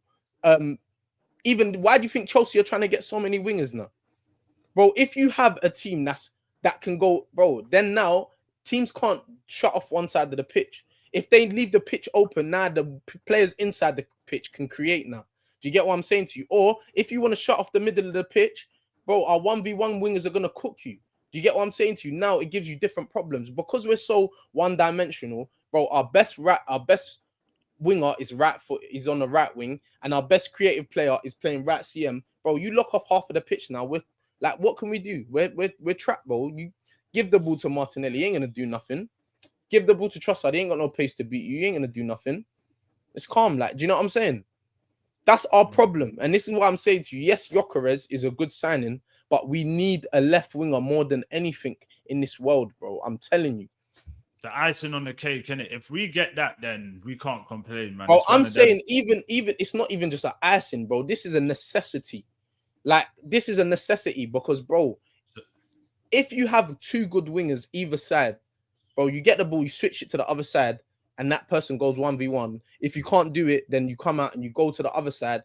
Even why do you think Chelsea are trying to get so many wingers now? Bro, if you have a team that can go, bro, then now teams can't shut off one side of the pitch. If they leave the pitch open, now the players inside the pitch can create now. Do you get what I'm saying to you? Or if you want to shut off the middle of the pitch, bro, our 1v1 wingers are going to cook you. Do you get what I'm saying to you? Now it gives you different problems. Because we're so one-dimensional, bro, our best winger is is on the right wing, and our best creative player is playing right CM. Bro, you lock off half of the pitch now. We're like, what can we do? We're trapped, bro. You give the ball to Martinelli, he ain't going to do nothing. Give the ball to Trossard, he ain't got no pace to beat you. You ain't going to do nothing. It's calm. Like, do you know what I'm saying? That's our problem. And this is what I'm saying to you. Yes, Gyökeres is a good signing, but we need a left winger more than anything in this world, bro. I'm telling you. the icing on the cake, innit? If we get that, then we can't complain, man. Bro, It's one I'm of them. saying even it's not even just an icing, bro. This is a necessity. Like, this is a necessity because, bro, if you have two good wingers either side, bro, you get the ball, you switch it to the other side, and that person goes 1v1. If you can't do it, then you come out and you go to the other side.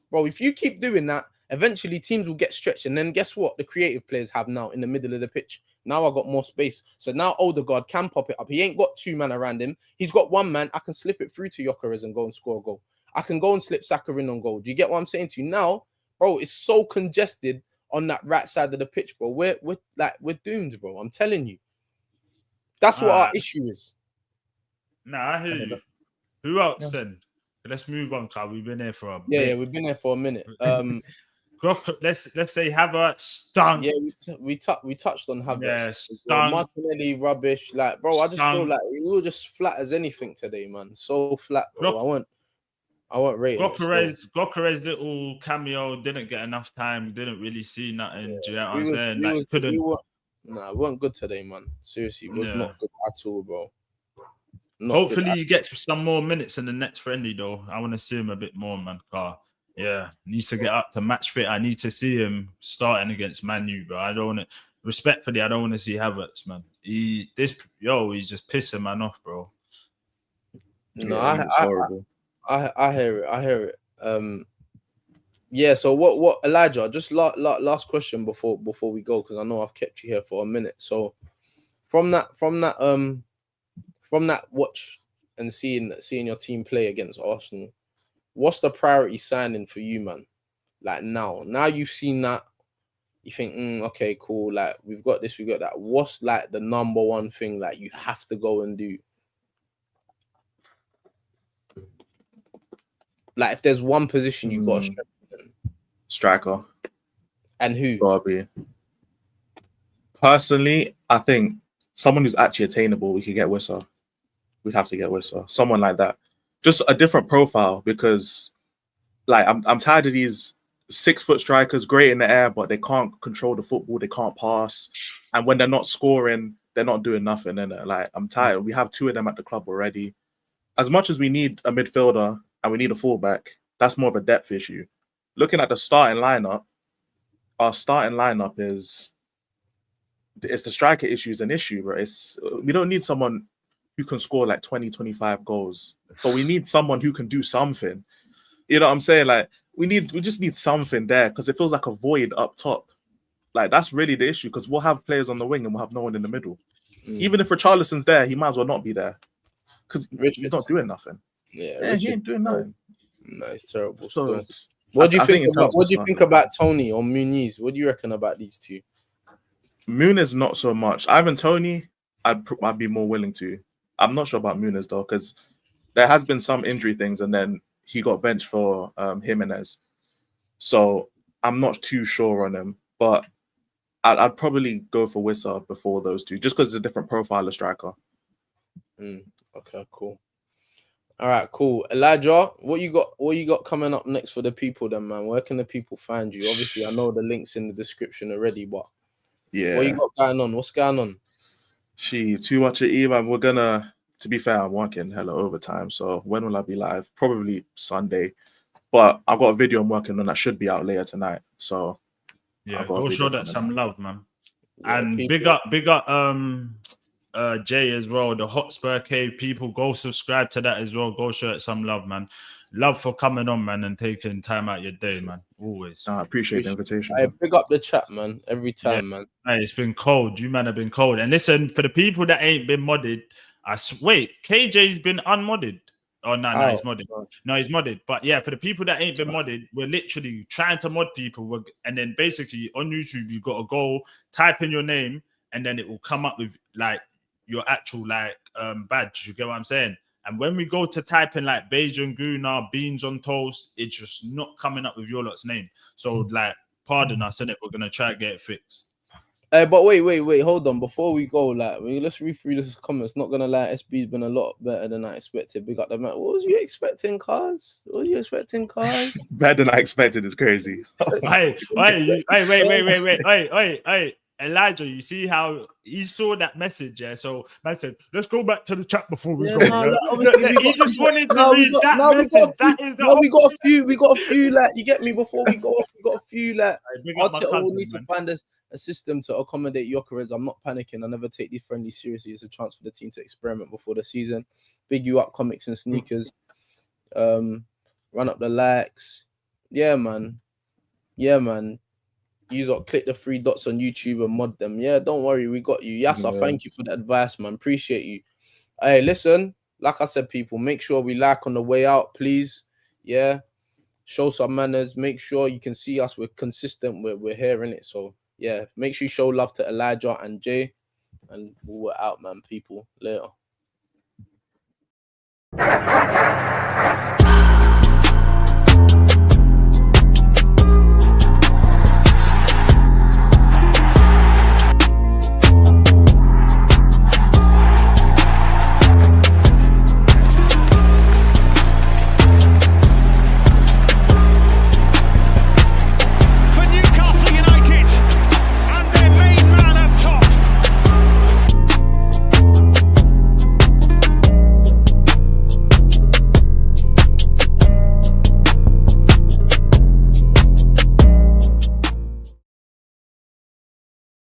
Bro, if you keep doing that, eventually teams will get stretched. And then guess what? The creative players have now in the middle of the pitch. Now I got more space. So now Odegaard can pop it up. He ain't got two man around him. He's got one man. I can slip it through to Gyökeres and go and score a goal. I can go and slip Saka in on goal. Do you get what I'm saying to you? Now, bro, it's so congested on that right side of the pitch, bro. We're doomed, bro. I'm telling you. That's what our issue is. Nah, I hear you. Who else then? Let's move on, Carl. We've been here for a bit. Yeah, we've been here for a minute. Let's say Havertz stunk. Yeah, we touched on Havertz. Yeah, Well, Martinelli rubbish. Like, bro, I just feel like we were just flat as anything today, man. So flat, bro. I won't rate Gyökeres little cameo didn't get enough time. Didn't really see nothing. Yeah. Do you know what I'm saying? Like, it weren't good today, man. Seriously, it was not good at all, bro. Hopefully he gets some more minutes in the next friendly, though. I want to see him a bit more, man. Needs to get up to match fit. I need to see him starting against Man U, bro. I don't want to. Respectfully, I don't want to see Havertz, man. He's just pissing man off, bro. No, I hear it. Yeah. So what, Elijah? Just last question before we go, because I know I've kept you here for a minute. So from that watch and seeing your team play against Arsenal, what's the priority signing for you, man? Like now you've seen that, you think, okay, cool. Like, we've got this, we got that. What's like the number one thing like you have to go and do? Like, if there's one position you got to strengthen. Striker. And who? Barbie. Personally, I think someone who's actually attainable, we could get Wissa. We'd have to get Wissa. Someone like that. Just a different profile, because like I'm tired of these 6 foot strikers, great in the air, but they can't control the football, they can't pass. And when they're not scoring, they're not doing nothing, innit? Like, I'm tired. We have 2 of them at the club already. As much as we need a midfielder and we need a fullback, that's more of a depth issue. Looking at the starting lineup, our starting lineup it's the striker issue is an issue, bro. We don't need someone who can score like 20, 25 goals, but we need someone who can do something. You know what I'm saying? Like, we just need something there, because it feels like a void up top. Like, that's really the issue, because we'll have players on the wing and we'll have no one in the middle. Even if Richarlison's there, he might as well not be there, because he's not doing nothing. Yeah, he ain't doing nothing. No, it's terrible. So, what do you think about Tony or Muniz? What do you reckon about these two? Muniz, not so much. Ivan Tony, I'd be more willing to. I'm not sure about Muniz though, because there has been some injury things, and then he got benched for Jimenez. So I'm not too sure on him, but I'd probably go for Wissa before those two, just because it's a different profile of striker. Okay, cool. All right, cool. Elijah, what you got coming up next for the people then, man? Where can the people find you? Obviously, I know the link's in the description already, but yeah, what you got going on? What's going on? Too much at E, man. We're gonna, to be fair, I'm working hella overtime. So when will I be live? Probably Sunday. But I've got a video I'm working on that should be out later tonight. So yeah, go show that some love, man. Yeah, and big up Jay as well, the Hotspur Cave people. Go subscribe to that as well. Go show it some love, man. Love for coming on, man, and taking time out your day, man. Always. I appreciate the invitation. I pick up the chat, man. Every time, man. Hey, it's been cold. You man have been cold. And listen, for the people that ain't been modded, wait, KJ's been unmodded. Oh no, he's modded. No, he's modded. But yeah, for the people that ain't been modded, we're literally trying to mod people. And then basically on YouTube, you got to go type in your name, and then it will come up with like your actual like badge. You get what I'm saying? And when we go to type in like Bajan Guna, beans on toast, it's just not coming up with your lot's name. So like, pardon us, innit? We're gonna try to get it fixed. But wait, hold on. Before we go, like, let's read through this comments. Not gonna lie, SB's been a lot better than I expected. Big up the man. What was you expecting, cars? Better than I expected is crazy. Wait. Elijah, you see how he saw that message, yeah? So man said, let's go back to the chat before we Yeah, go. no, Yeah? like, obviously He just wanted to no, read that message. That is the we got a few, like, you get me, before we go off, we got a few, like, big up my Arteta will cousin, need to man. find a system to accommodate Gyökeres. I'm not panicking. I never take these friendlies seriously. It's a chance for the team to experiment before the season. Big you up, comics and sneakers. Run up the likes. Yeah, man. You got click the 3 dots on YouTube and mod them. Yeah, don't worry, we got you. Yasser, thank you for the advice, man. Appreciate you. Hey, listen, like I said, people, make sure we like on the way out, please. Yeah, show some manners. Make sure you can see us. We're consistent. We're here in it. So yeah, make sure you show love to Elijah and Jay, and we're out, man. People, later.